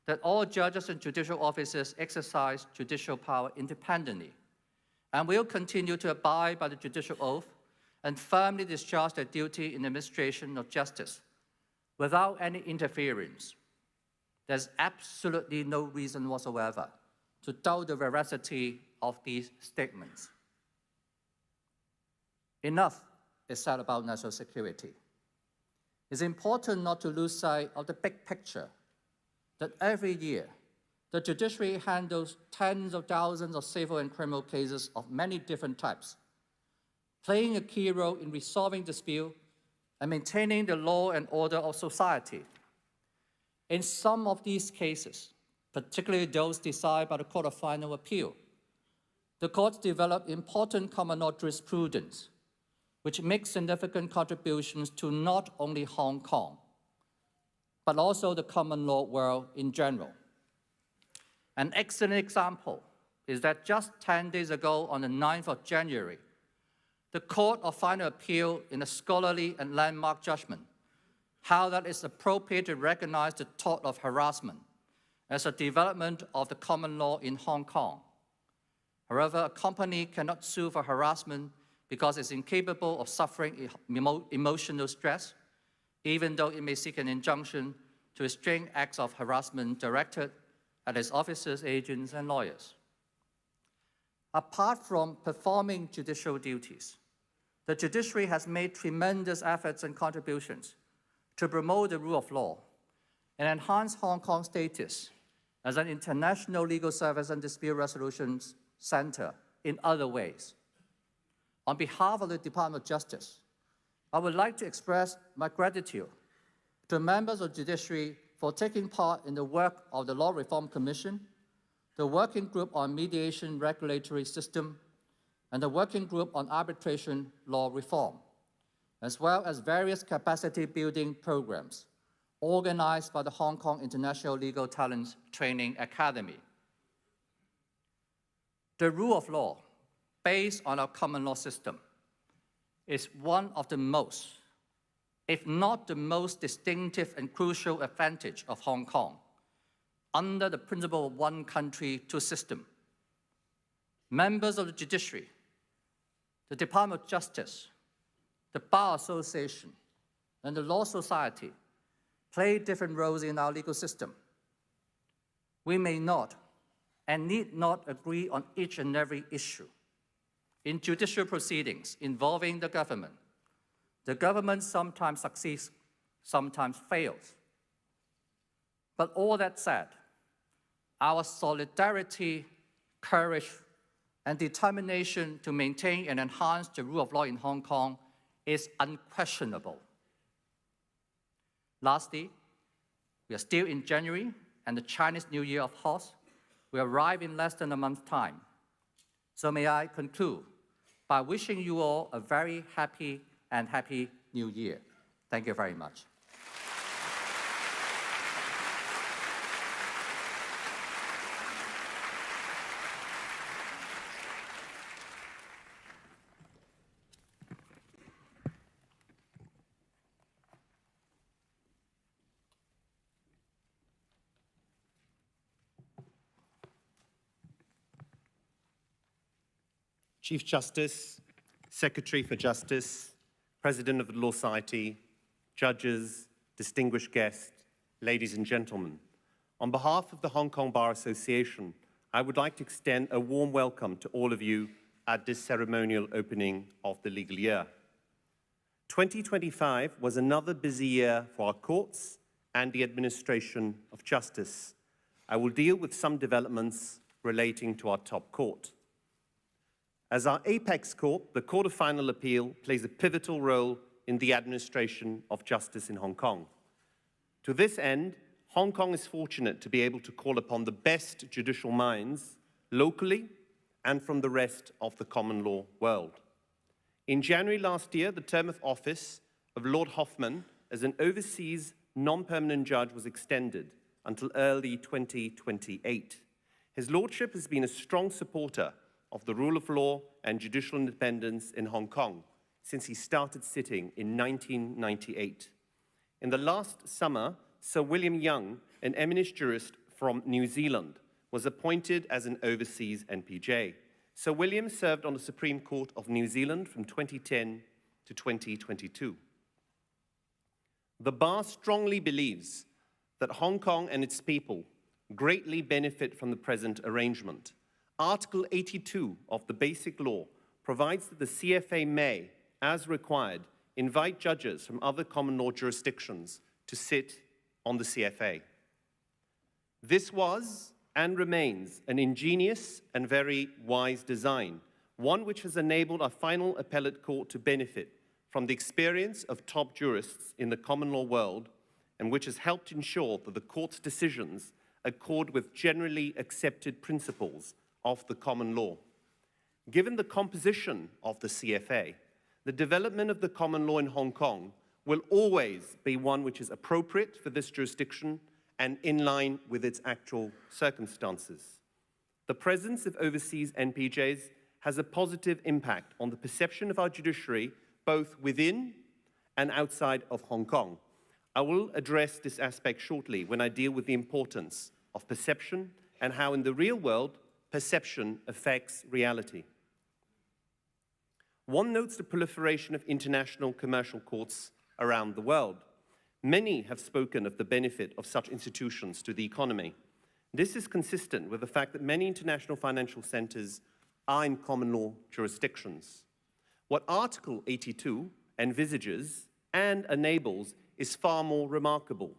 that all judges and judicial officers exercise judicial power independently and will continue to abide by the judicial oath and firmly discharge their duty in the administration of justice without any interference. There's absolutely no reason whatsoever to doubt the veracity of these statements. Enough is said about national security. It's important not to lose sight of the big picture that every year the judiciary handles tens of thousands of civil and criminal cases of many different types, playing a key role in resolving disputes and maintaining the law and order of society. In some of these cases, particularly those decided by the Court of Final Appeal, the courts develop important common law jurisprudence, which makes significant contributions to not only Hong Kong, but also the common law world in general. An excellent example is that just 10 days ago, on the 9th of January, the Court of Final Appeal, in a scholarly and landmark judgment, held that it's appropriate to recognize the tort of harassment as a development of the common law in Hong Kong. However, a company cannot sue for harassment because it's incapable of suffering emotional stress, even though it may seek an injunction to restrain acts of harassment directed at its officers, agents, and lawyers. Apart from performing judicial duties, the judiciary has made tremendous efforts and contributions to promote the rule of law and enhance Hong Kong's status as an international legal service and dispute resolution center in other ways. On behalf of the Department of Justice, I would like to express my gratitude to members of the judiciary for taking part in the work of the Law Reform Commission, the Working Group on Mediation Regulatory System, and the Working Group on Arbitration Law Reform, as well as various capacity-building programs organized by the Hong Kong International Legal Talent Training Academy. The rule of law, based on our common law system, is one of the most, if not the most distinctive and crucial advantage of Hong Kong under the principle of one country, two systems. Members of the judiciary, the Department of Justice, the Bar Association, and the Law Society play different roles in our legal system. We may not and need not agree on each and every issue. In judicial proceedings involving the government sometimes succeeds, sometimes fails. But all that said, our solidarity, courage, and determination to maintain and enhance the rule of law in Hong Kong is unquestionable. Lastly, we are still in January, and the Chinese New Year, of course, will arrive in less than a month's time. So may I conclude by wishing you all a very happy New Year. Thank you very much. Chief Justice, Secretary for Justice, President of the Law Society, judges, distinguished guests, ladies and gentlemen. On behalf of the Hong Kong Bar Association, I would like to extend a warm welcome to all of you at this ceremonial opening of the legal year. 2025 was another busy year for our courts and the administration of justice. I will deal with some developments relating to our top court. As our apex court, the Court of Final Appeal plays a pivotal role in the administration of justice in Hong Kong. To this end, Hong Kong is fortunate to be able to call upon the best judicial minds locally and from the rest of the common law world. In January last year, the term of office of Lord Hoffman as an overseas non-permanent judge was extended until early 2028. His lordship has been a strong supporter of the rule of law and judicial independence in Hong Kong since he started sitting in 1998. In the last summer, Sir William Young, an eminent jurist from New Zealand, was appointed as an overseas NPJ. Sir William served on the Supreme Court of New Zealand from 2010 to 2022. The Bar strongly believes that Hong Kong and its people greatly benefit from the present arrangement. Article 82 of the Basic Law provides that the CFA may, as required, invite judges from other common law jurisdictions to sit on the CFA. This was and remains an ingenious and very wise design, one which has enabled our final appellate court to benefit from the experience of top jurists in the common law world and which has helped ensure that the court's decisions accord with generally accepted principles of the common law. Given the composition of the CFA, the development of the common law in Hong Kong will always be one which is appropriate for this jurisdiction and in line with its actual circumstances. The presence of overseas NPJs has a positive impact on the perception of our judiciary, both within and outside of Hong Kong. I will address this aspect shortly when I deal with the importance of perception and how in the real world, perception affects reality. One notes the proliferation of international commercial courts around the world. Many have spoken of the benefit of such institutions to the economy. This is consistent with the fact that many international financial centers are in common law jurisdictions. What Article 82 envisages and enables is far more remarkable.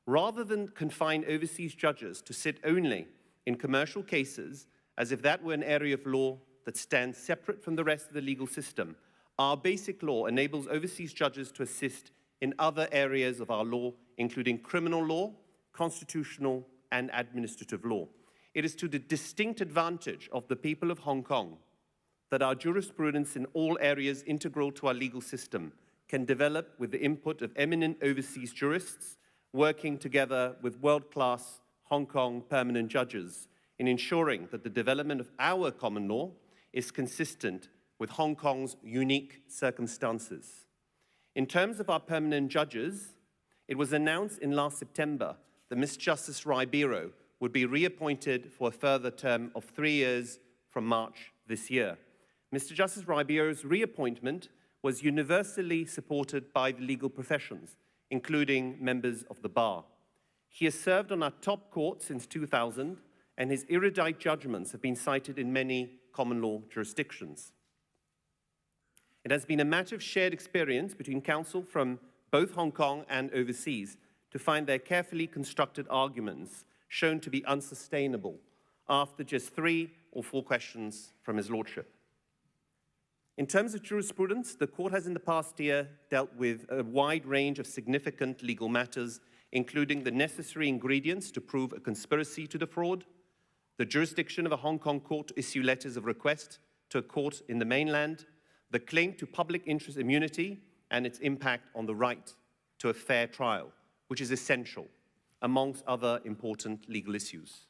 Rather than confine overseas judges to sit only in commercial cases, as if that were an area of law that stands separate from the rest of the legal system, our basic law enables overseas judges to assist in other areas of our law, including criminal law, constitutional, and administrative law. It is to the distinct advantage of the people of Hong Kong that our jurisprudence in all areas integral to our legal system can develop with the input of eminent overseas jurists working together with world-class Hong Kong permanent judges in ensuring that the development of our common law is consistent with Hong Kong's unique circumstances. In terms of our permanent judges, it was announced in last September that Ms. Justice Ribeiro would be reappointed for a further term of 3 years from March this year. Mr. Justice Ribeiro's reappointment was universally supported by the legal professions, including members of the Bar. He has served on our top court since 2000, and his erudite judgments have been cited in many common law jurisdictions. It has been a matter of shared experience between counsel from both Hong Kong and overseas to find their carefully constructed arguments shown to be unsustainable after just 3 or 4 questions from his lordship. In terms of jurisprudence, the court has in the past year dealt with a wide range of significant legal matters, including the necessary ingredients to prove a conspiracy to defraud, the jurisdiction of a Hong Kong court to issue letters of request to a court in the mainland, the claim to public interest immunity and its impact on the right to a fair trial, which is essential, amongst other important legal issues.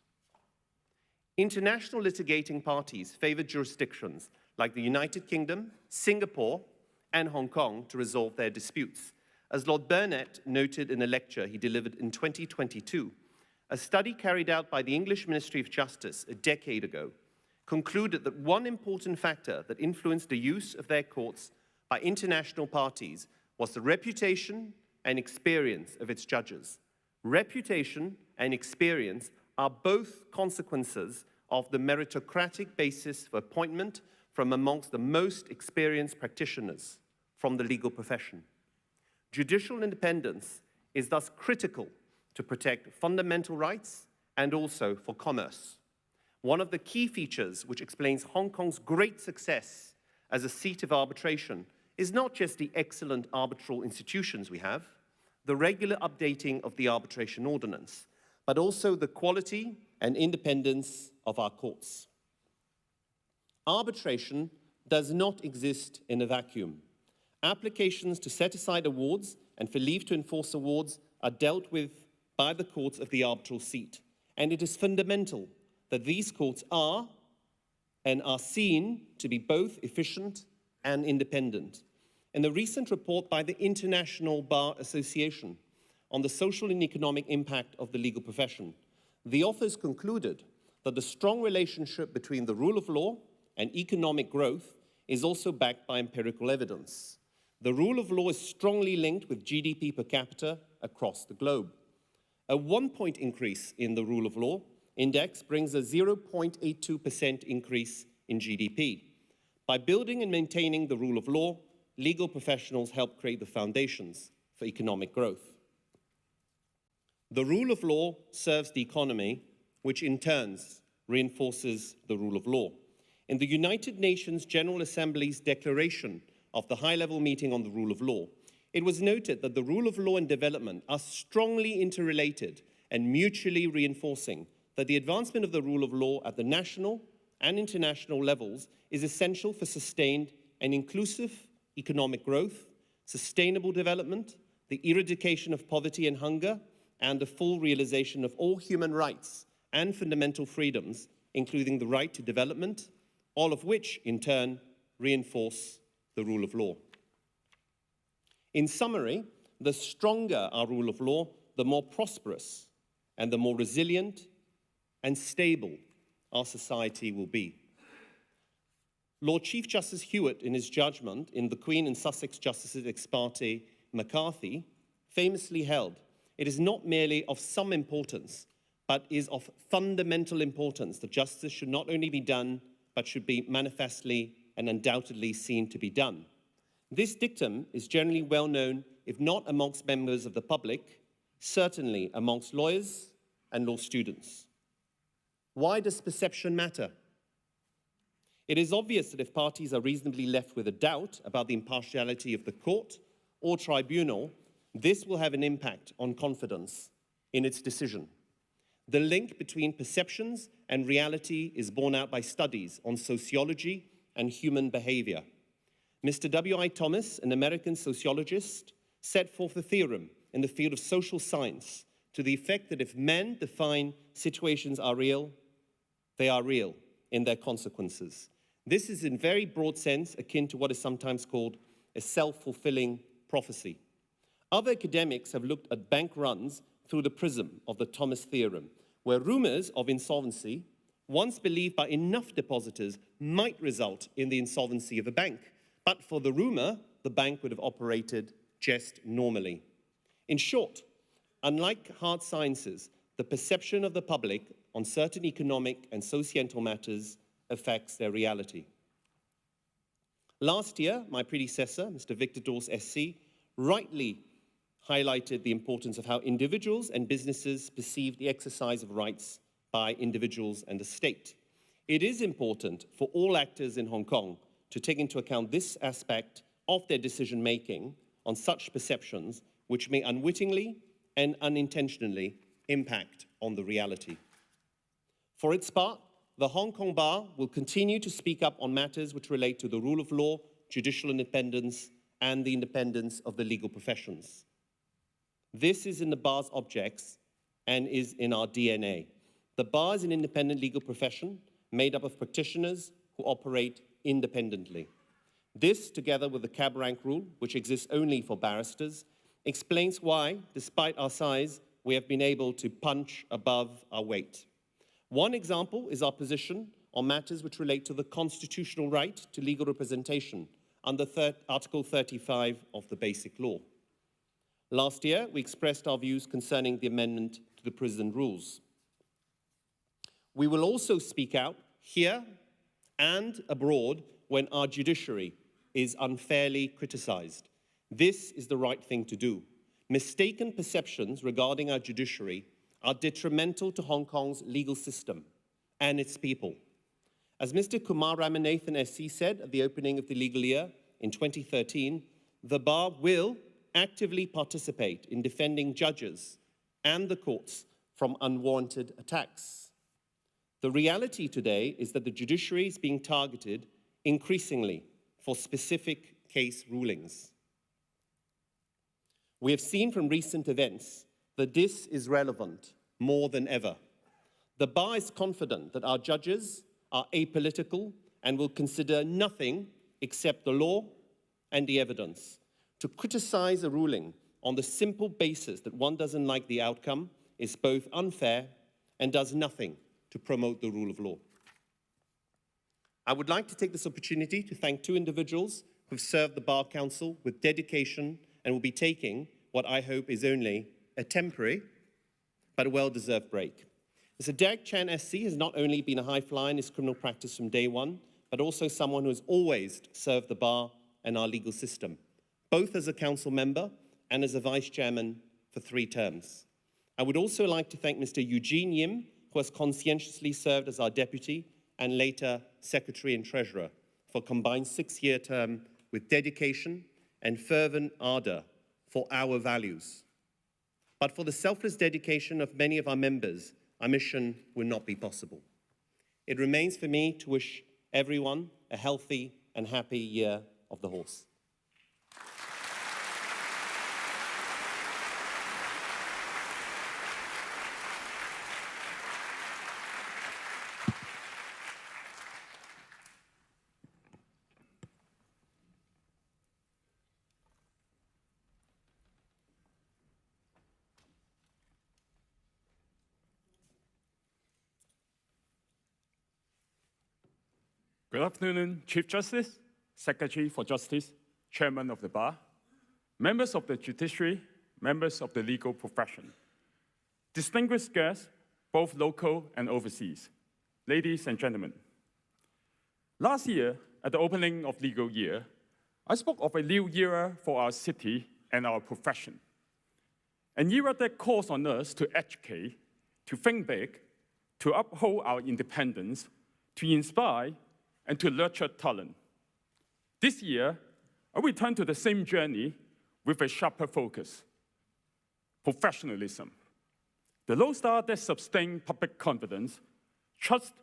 International litigating parties favor jurisdictions like the United Kingdom, Singapore, and Hong Kong to resolve their disputes. As Lord Burnett noted in a lecture he delivered in 2022, a study carried out by the English Ministry of Justice a decade ago concluded that one important factor that influenced the use of their courts by international parties was the reputation and experience of its judges. Reputation and experience are both consequences of the meritocratic basis for appointment from amongst the most experienced practitioners from the legal profession. Judicial independence is thus critical to protect fundamental rights and also for commerce. One of the key features which explains Hong Kong's great success as a seat of arbitration is not just the excellent arbitral institutions we have, the regular updating of the arbitration ordinance, but also the quality and independence of our courts. Arbitration does not exist in a vacuum. Applications to set aside awards and for leave to enforce awards are dealt with by the courts of the arbitral seat, and it is fundamental that these courts are seen to be both efficient and independent. In the recent report by the International Bar Association on the social and economic impact of the legal profession, the authors concluded that the strong relationship between the rule of law and economic growth is also backed by empirical evidence. The rule of law is strongly linked with GDP per capita across the globe. A 1-point increase in the rule of law index brings a 0.82% increase in GDP. By building and maintaining the rule of law, legal professionals help create the foundations for economic growth. The rule of law serves the economy, which in turn reinforces the rule of law. In the United Nations General Assembly's declaration of the high-level meeting on the rule of law, it was noted that the rule of law and development are strongly interrelated and mutually reinforcing, that the advancement of the rule of law at the national and international levels is essential for sustained and inclusive economic growth, sustainable development, the eradication of poverty and hunger, and the full realization of all human rights and fundamental freedoms, including the right to development, all of which, in turn, reinforce the rule of law. In summary, the stronger our rule of law, the more prosperous and the more resilient and stable our society will be. Lord Chief Justice Hewitt, in his judgment in the Queen and Sussex Justices ex parte McCarthy, famously held, "It is not merely of some importance, but is of fundamental importance that justice should not only be done, but should be manifestly and undoubtedly seen to be done." This dictum is generally well known, if not amongst members of the public, certainly amongst lawyers and law students. Why does perception matter? It is obvious that if parties are reasonably left with a doubt about the impartiality of the court or tribunal, this will have an impact on confidence in its decision. The link between perceptions and reality is borne out by studies on sociology and human behavior. Mr. W.I. Thomas, an American sociologist, set forth a theorem in the field of social science to the effect that if men define situations are real, they are real in their consequences. This is in very broad sense akin to what is sometimes called a self-fulfilling prophecy. Other academics have looked at bank runs through the prism of the Thomas theorem, where rumors of insolvency, once believed by enough depositors, might result in the insolvency of a bank. But for the rumor, the bank would have operated just normally. In short, unlike hard sciences, the perception of the public on certain economic and societal matters affects their reality. Last year, my predecessor, Mr. Victor Dawes, SC, rightly highlighted the importance of how individuals and businesses perceive the exercise of rights by individuals and the state. It is important for all actors in Hong Kong to take into account this aspect of their decision-making on such perceptions, which may unwittingly and unintentionally impact on the reality. For its part, the Hong Kong Bar will continue to speak up on matters which relate to the rule of law, judicial independence, and the independence of the legal professions. This is in the Bar's objects and is in our DNA. The Bar is an independent legal profession made up of practitioners who operate independently. This, together with the cab rank rule, which exists only for barristers, explains why, despite our size, we have been able to punch above our weight. One example is our position on matters which relate to the constitutional right to legal representation under Article 35 of the Basic Law. Last year, we expressed our views concerning the amendment to the prison rules. We will also speak out here and abroad when our judiciary is unfairly criticized. This is the right thing to do. Mistaken perceptions regarding our judiciary are detrimental to Hong Kong's legal system and its people. As Mr. Kumar Ramanathan SC said at the opening of the legal year in 2013, the Bar will actively participate in defending judges and the courts from unwarranted attacks. The reality today is that the judiciary is being targeted increasingly for specific case rulings. We have seen from recent events that this is relevant more than ever. The Bar is confident that our judges are apolitical and will consider nothing except the law and the evidence. To criticize a ruling on the simple basis that one doesn't like the outcome is both unfair and does nothing to promote the rule of law. I would like to take this opportunity to thank two individuals who've served the Bar Council with dedication and will be taking what I hope is only a temporary but a well-deserved break. Mr. Derek Chan SC has not only been a high flyer in his criminal practice from day one, but also someone who has always served the Bar and our legal system, both as a council member and as a vice chairman for 3 terms. I would also like to thank Mr. Eugene Yim, who has conscientiously served as our deputy and later secretary and treasurer for a combined 6-year term with dedication and fervent ardor for our values. But for the selfless dedication of many of our members, our mission will not be possible. It remains for me to wish everyone a healthy and happy year of the horse. Good afternoon, Chief Justice, Secretary for Justice, Chairman of the Bar, members of the judiciary, members of the legal profession, distinguished guests, both local and overseas, ladies and gentlemen. Last year, at the opening of legal year, I spoke of a new era for our city and our profession, an era that calls on us to educate, to think big, to uphold our independence, to inspire, and to nurture talent. This year, I return to the same journey with a sharper focus: professionalism. The lodestar that sustains public confidence, trust,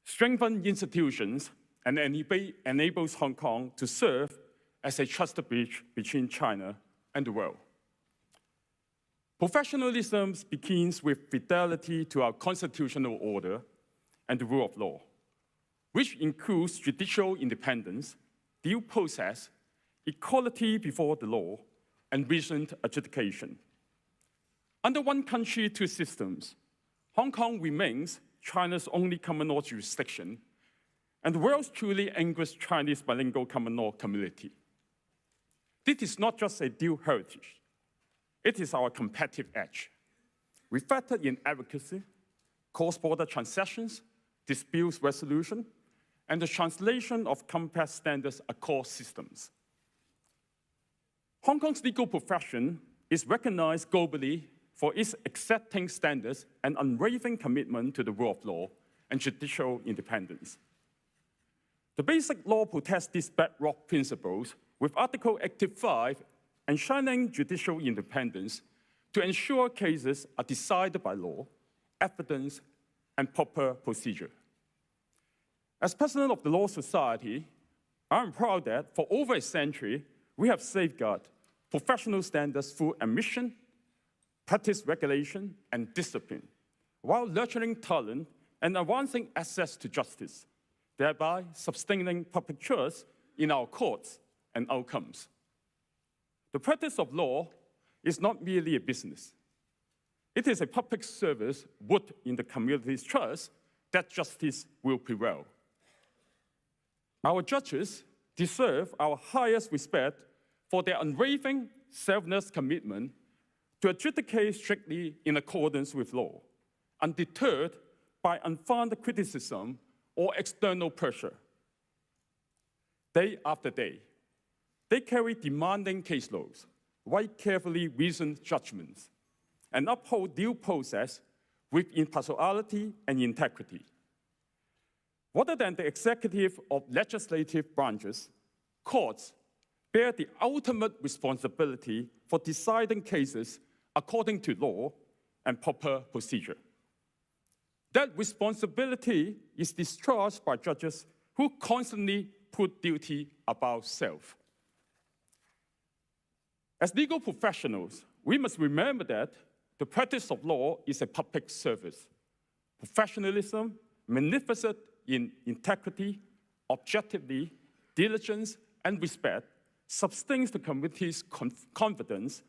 strengthens institutions, and enables Hong Kong to serve as a trusted bridge between China and the world. Professionalism begins with fidelity to our constitutional order and the rule of law, which includes judicial independence, due process, equality before the law, and recent adjudication. Under one country, 2 systems, Hong Kong remains China's only common law jurisdiction and the world's truly English Chinese bilingual common law community. This is not just a dual heritage, it is our competitive edge, reflected in advocacy, cross-border transactions, disputes resolution, and the translation of complex standards across systems. Hong Kong's legal profession is recognized globally for its accepting standards and unwavering commitment to the rule of law and judicial independence. The basic law protects these bedrock principles with Article 85 enshrining judicial independence to ensure cases are decided by law, evidence, and proper procedure. As president of the Law Society, I am proud that for over a century, we have safeguarded professional standards through admission, practice regulation, and discipline, while nurturing talent and advancing access to justice, thereby sustaining public trust in our courts and outcomes. The practice of law is not merely a business. It is a public service rooted in the community's trust that justice will prevail. Our judges deserve our highest respect for their unwavering selfless commitment to adjudicate strictly in accordance with law, undeterred by unfounded criticism or external pressure. Day after day, they carry demanding caseloads, write carefully reasoned judgments, and uphold due process with impartiality and integrity. Rather than the executive or legislative branches, courts bear the ultimate responsibility for deciding cases according to law and proper procedure. That responsibility is discharged by judges who constantly put duty above self. As legal professionals, we must remember that the practice of law is a public service. Professionalism, manifested in integrity, objectivity, diligence, and respect, sustains the community's confidence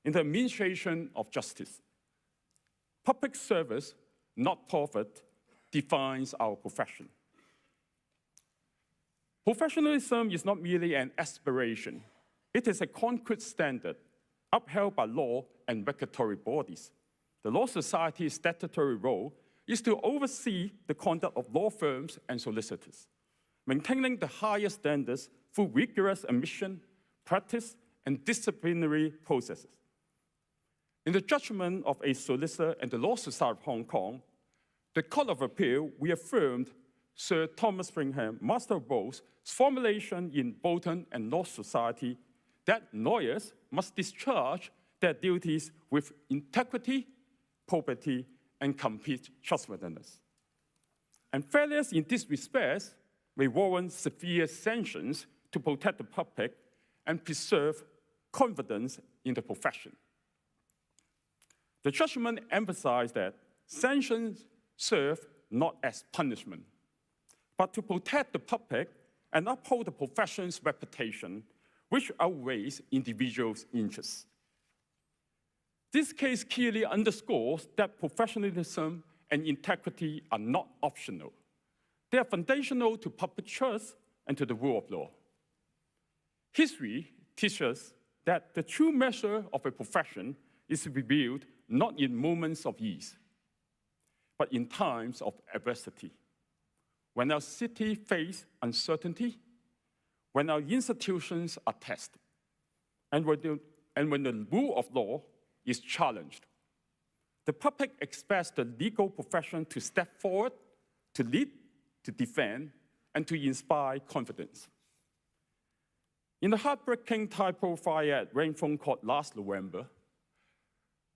in the administration of justice. Public service, not profit, defines our profession. Professionalism is not merely an aspiration. It is a concrete standard upheld by law and regulatory bodies. The Law Society's statutory role is to oversee the conduct of law firms and solicitors, maintaining the highest standards through rigorous admission, practice, and disciplinary processes. In the judgment of a solicitor and the Law Society of Hong Kong, the Court of Appeal reaffirmed Sir Thomas Bingham, Master of Roy's formulation in Bolton and Law Society that lawyers must discharge their duties with integrity, probity, and complete trustworthiness. And failures in this respect may warrant severe sanctions to protect the public and preserve confidence in the profession. The judgment emphasized that sanctions serve not as punishment, but to protect the public and uphold the profession's reputation, which outweighs individuals' interests. This case clearly underscores that professionalism and integrity are not optional. They are foundational to public trust and to the rule of law. History teaches that the true measure of a profession is revealed not in moments of ease, but in times of adversity. When our city faces uncertainty, when our institutions are tested, and when the rule of law is challenged. The public expects the legal profession to step forward, to lead, to defend, and to inspire confidence. In the heartbreaking typo fire at Rainfall Court last November,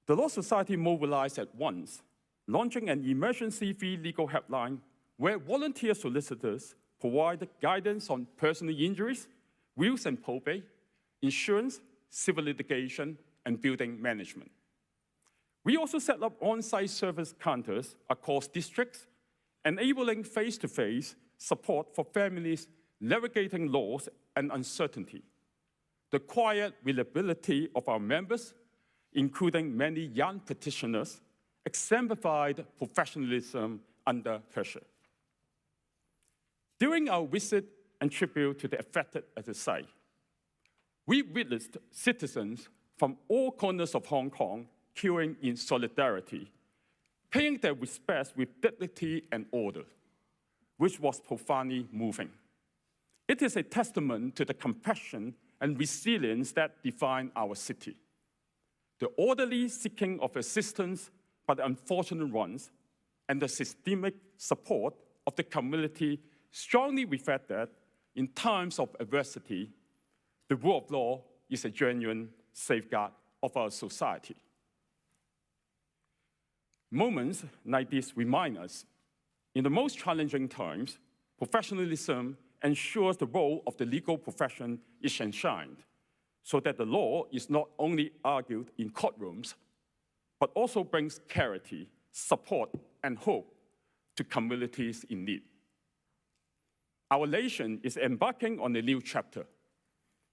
the Law Society mobilized at once, launching an emergency free legal helpline where volunteer solicitors provided guidance on personal injuries, wills and probate, insurance, civil litigation, and building management. We also set up on-site service counters across districts, enabling face-to-face support for families navigating laws and uncertainty. The quiet reliability of our members, including many young petitioners, exemplified professionalism under pressure. During our visit and tribute to the affected at the site, we witnessed citizens from all corners of Hong Kong queuing in solidarity, paying their respects with dignity and order, which was profoundly moving. It is a testament to the compassion and resilience that define our city. The orderly seeking of assistance by the unfortunate ones and the systemic support of the community strongly reflect that in times of adversity, the rule of law is a genuine safeguard of our society. Moments like this remind us, in the most challenging times, professionalism ensures the role of the legal profession is enshrined, so that the law is not only argued in courtrooms, but also brings clarity, support, and hope to communities in need. Our nation is embarking on a new chapter.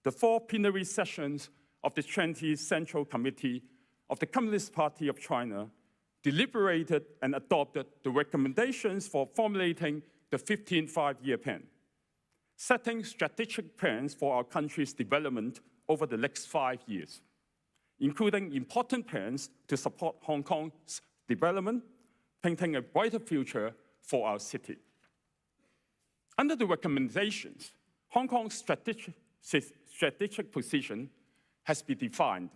The 4 plenary sessions of the 20th Central Committee of the Communist Party of China deliberated and adopted the recommendations for formulating the 15th Five-Year Plan, setting strategic plans for our country's development over the next 5 years. including important plans to support Hong Kong's development, painting a brighter future for our city. Under the recommendations, Hong Kong's strategic position has been defined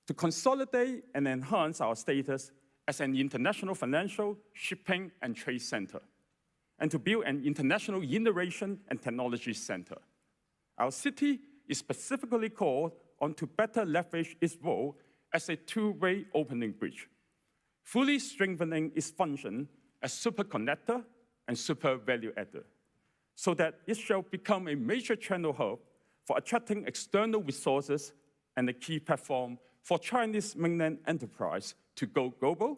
to consolidate and enhance our status as an international financial, shipping, and trade center, and to build an international innovation and technology center. Our city is specifically called on to better leverage its role as a two-way opening bridge, fully strengthening its function as super connector and super value adder, so that it shall become a major channel hub for attracting external resources and a key platform for Chinese mainland enterprise to go global,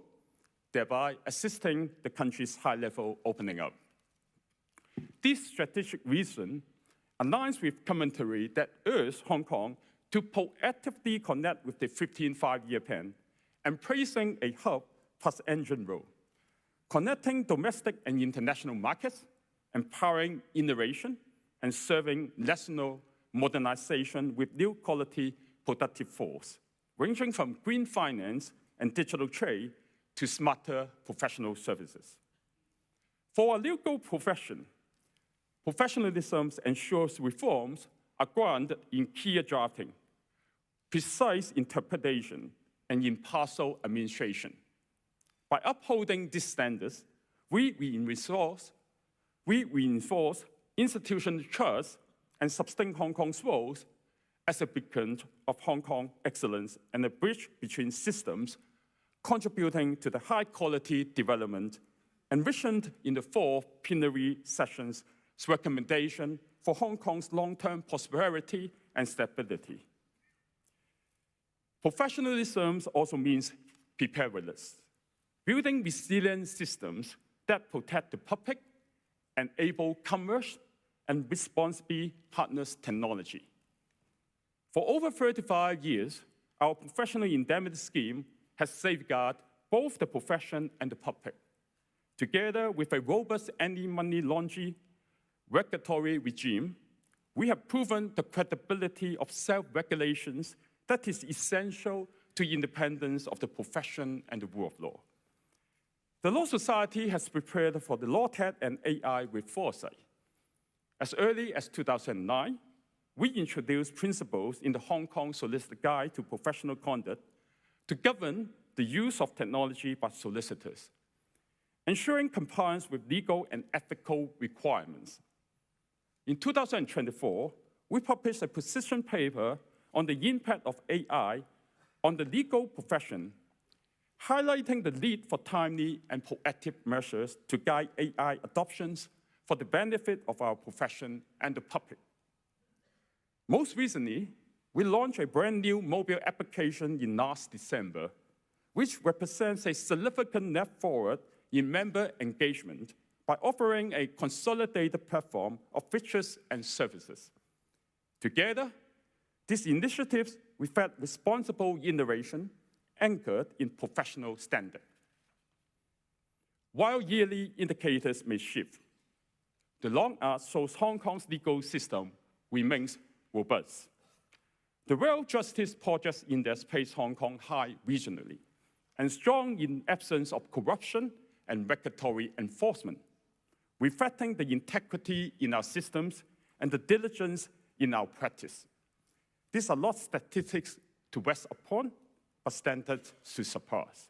thereby assisting the country's high-level opening up. This strategic reason aligns with commentary that urges Hong Kong to proactively connect with the 15th Five-Year Plan, embracing a hub plus engine role, connecting domestic and international markets, empowering innovation, and serving national modernization with new quality productive force, ranging from green finance and digital trade to smarter professional services. For our legal profession, professionalism ensures reforms are grounded in clear drafting, precise interpretation, and impartial administration. By upholding these standards, we reinforce institutional trust and sustain Hong Kong's roles as a beacon of Hong Kong excellence and a bridge between systems, contributing to the high-quality development envisioned in the 4 plenary sessions' recommendation for Hong Kong's long-term prosperity and stability. Professionalism also means preparedness, building resilient systems that protect the public, enable commerce, and responsibly harness technology. For over 35 years, our professional indemnity scheme has safeguarded both the profession and the public. Together with a robust anti-money laundering regulatory regime, we have proven the credibility of self-regulations that is essential to independence of the profession and the rule of law. The Law Society has prepared for the law tech and AI with foresight. As early as 2009, we introduced principles in the Hong Kong Solicitor Guide to Professional Conduct to govern the use of technology by solicitors, ensuring compliance with legal and ethical requirements. In 2024, we published a position paper on the impact of AI on the legal profession, highlighting the need for timely and proactive measures to guide AI adoptions for the benefit of our profession and the public. Most recently, we launched a brand new mobile application in last December, which represents a significant step forward in member engagement by offering a consolidated platform of features and services. Together, these initiatives reflect responsible innovation anchored in professional standard. While yearly indicators may shift, the long arc shows Hong Kong's legal system remains robust. The Real Justice Project Index placed Hong Kong high regionally and strong in absence of corruption and regulatory enforcement, reflecting the integrity in our systems and the diligence in our practice. These are not statistics to rest upon, but standards to surpass.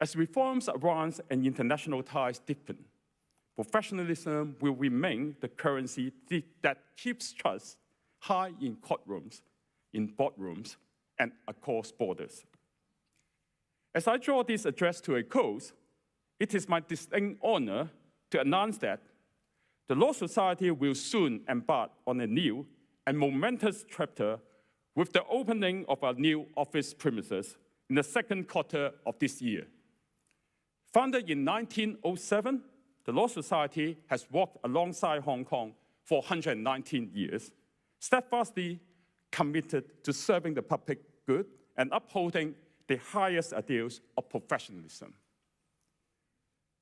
As reforms advance and international ties deepen, professionalism will remain the currency that keeps trust high in courtrooms, in boardrooms, and across borders. As I draw this address to a close, it is my distinct honor to announce that the Law Society will soon embark on a new and momentous chapter with the opening of our new office premises in the second quarter of this year. Founded in 1907, the Law Society has walked alongside Hong Kong for 119 years, steadfastly committed to serving the public good and upholding the highest ideals of professionalism.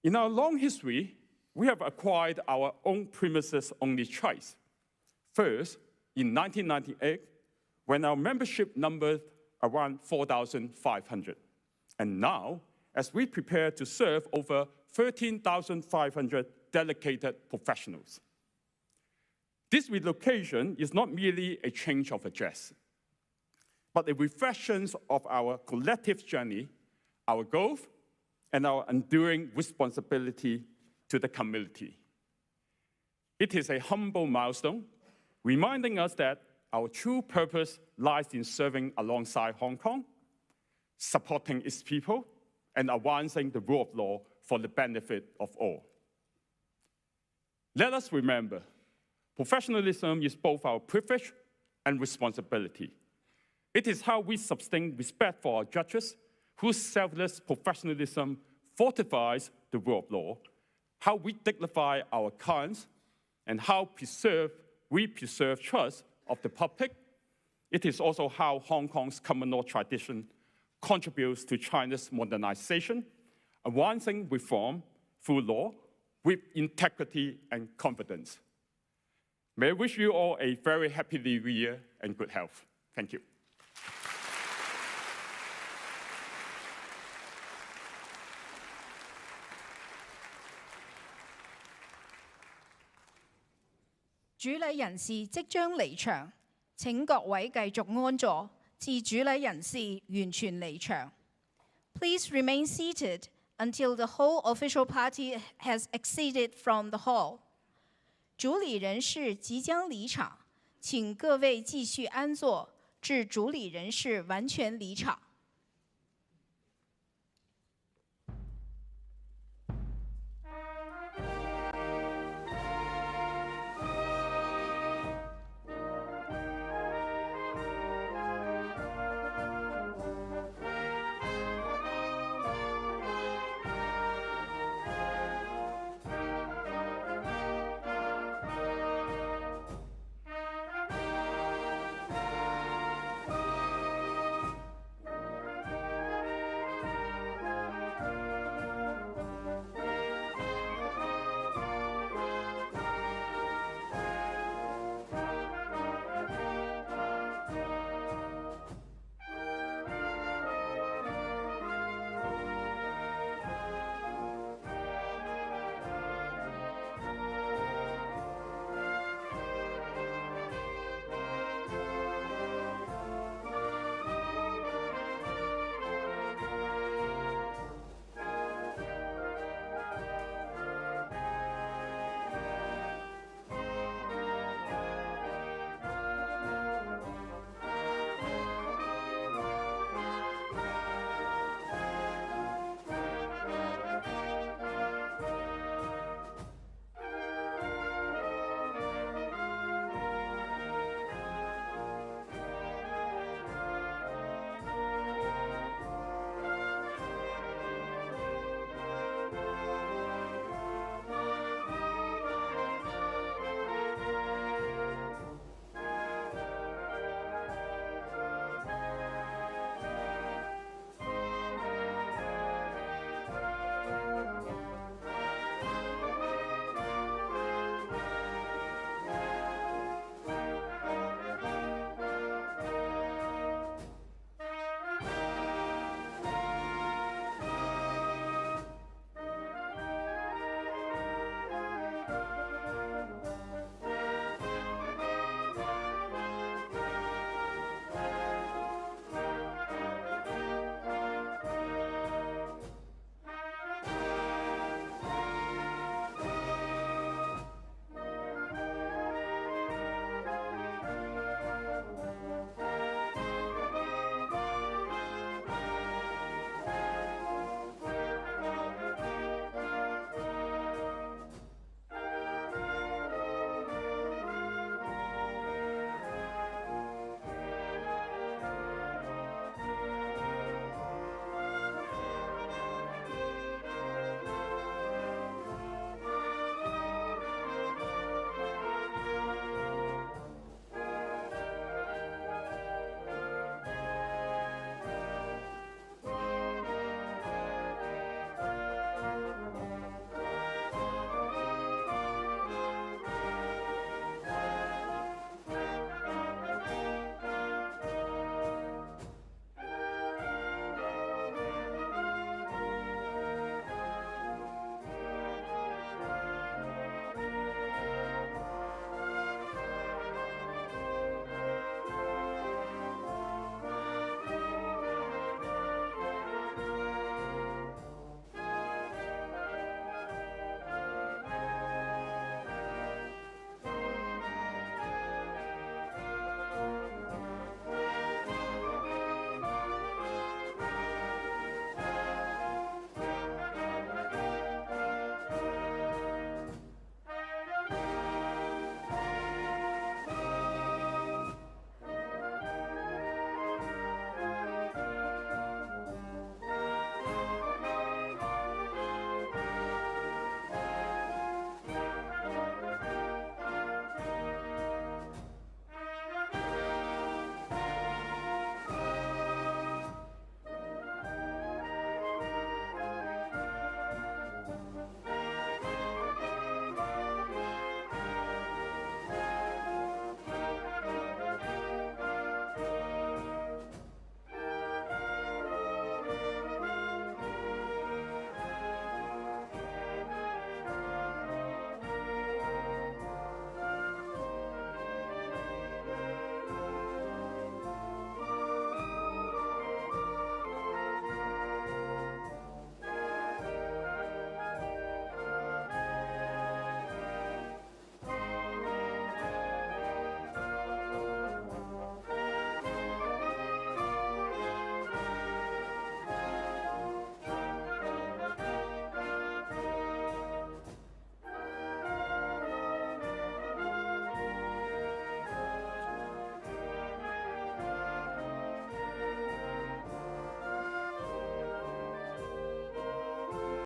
In our long history, we have acquired our own premises only twice. First, in 1998, when our membership numbered around 4,500. And now, as we prepare to serve over 13,500 dedicated professionals. This relocation is not merely a change of address, but a reflection of our collective journey, our growth, and our enduring responsibility to the community. It is a humble milestone, reminding us that our true purpose lies in serving alongside Hong Kong, supporting its people, and advancing the rule of law for the benefit of all. Let us remember, professionalism is both our privilege and responsibility. It is how we sustain respect for our judges, whose selfless professionalism fortifies the rule of law, how we dignify our clients, and how we preserve trust of the public. It is also how Hong Kong's common law tradition contributes to China's modernization, advancing reform through law with integrity and confidence. May I wish you all a very happy New Year and good health. Thank you. 主禮人士即將離場，請各位繼續安坐，至主禮人士完全離場。Please remain seated until the whole official party has exited from the hall. 主禮人士即將離場，請各位繼續安坐，至主禮人士完全離場。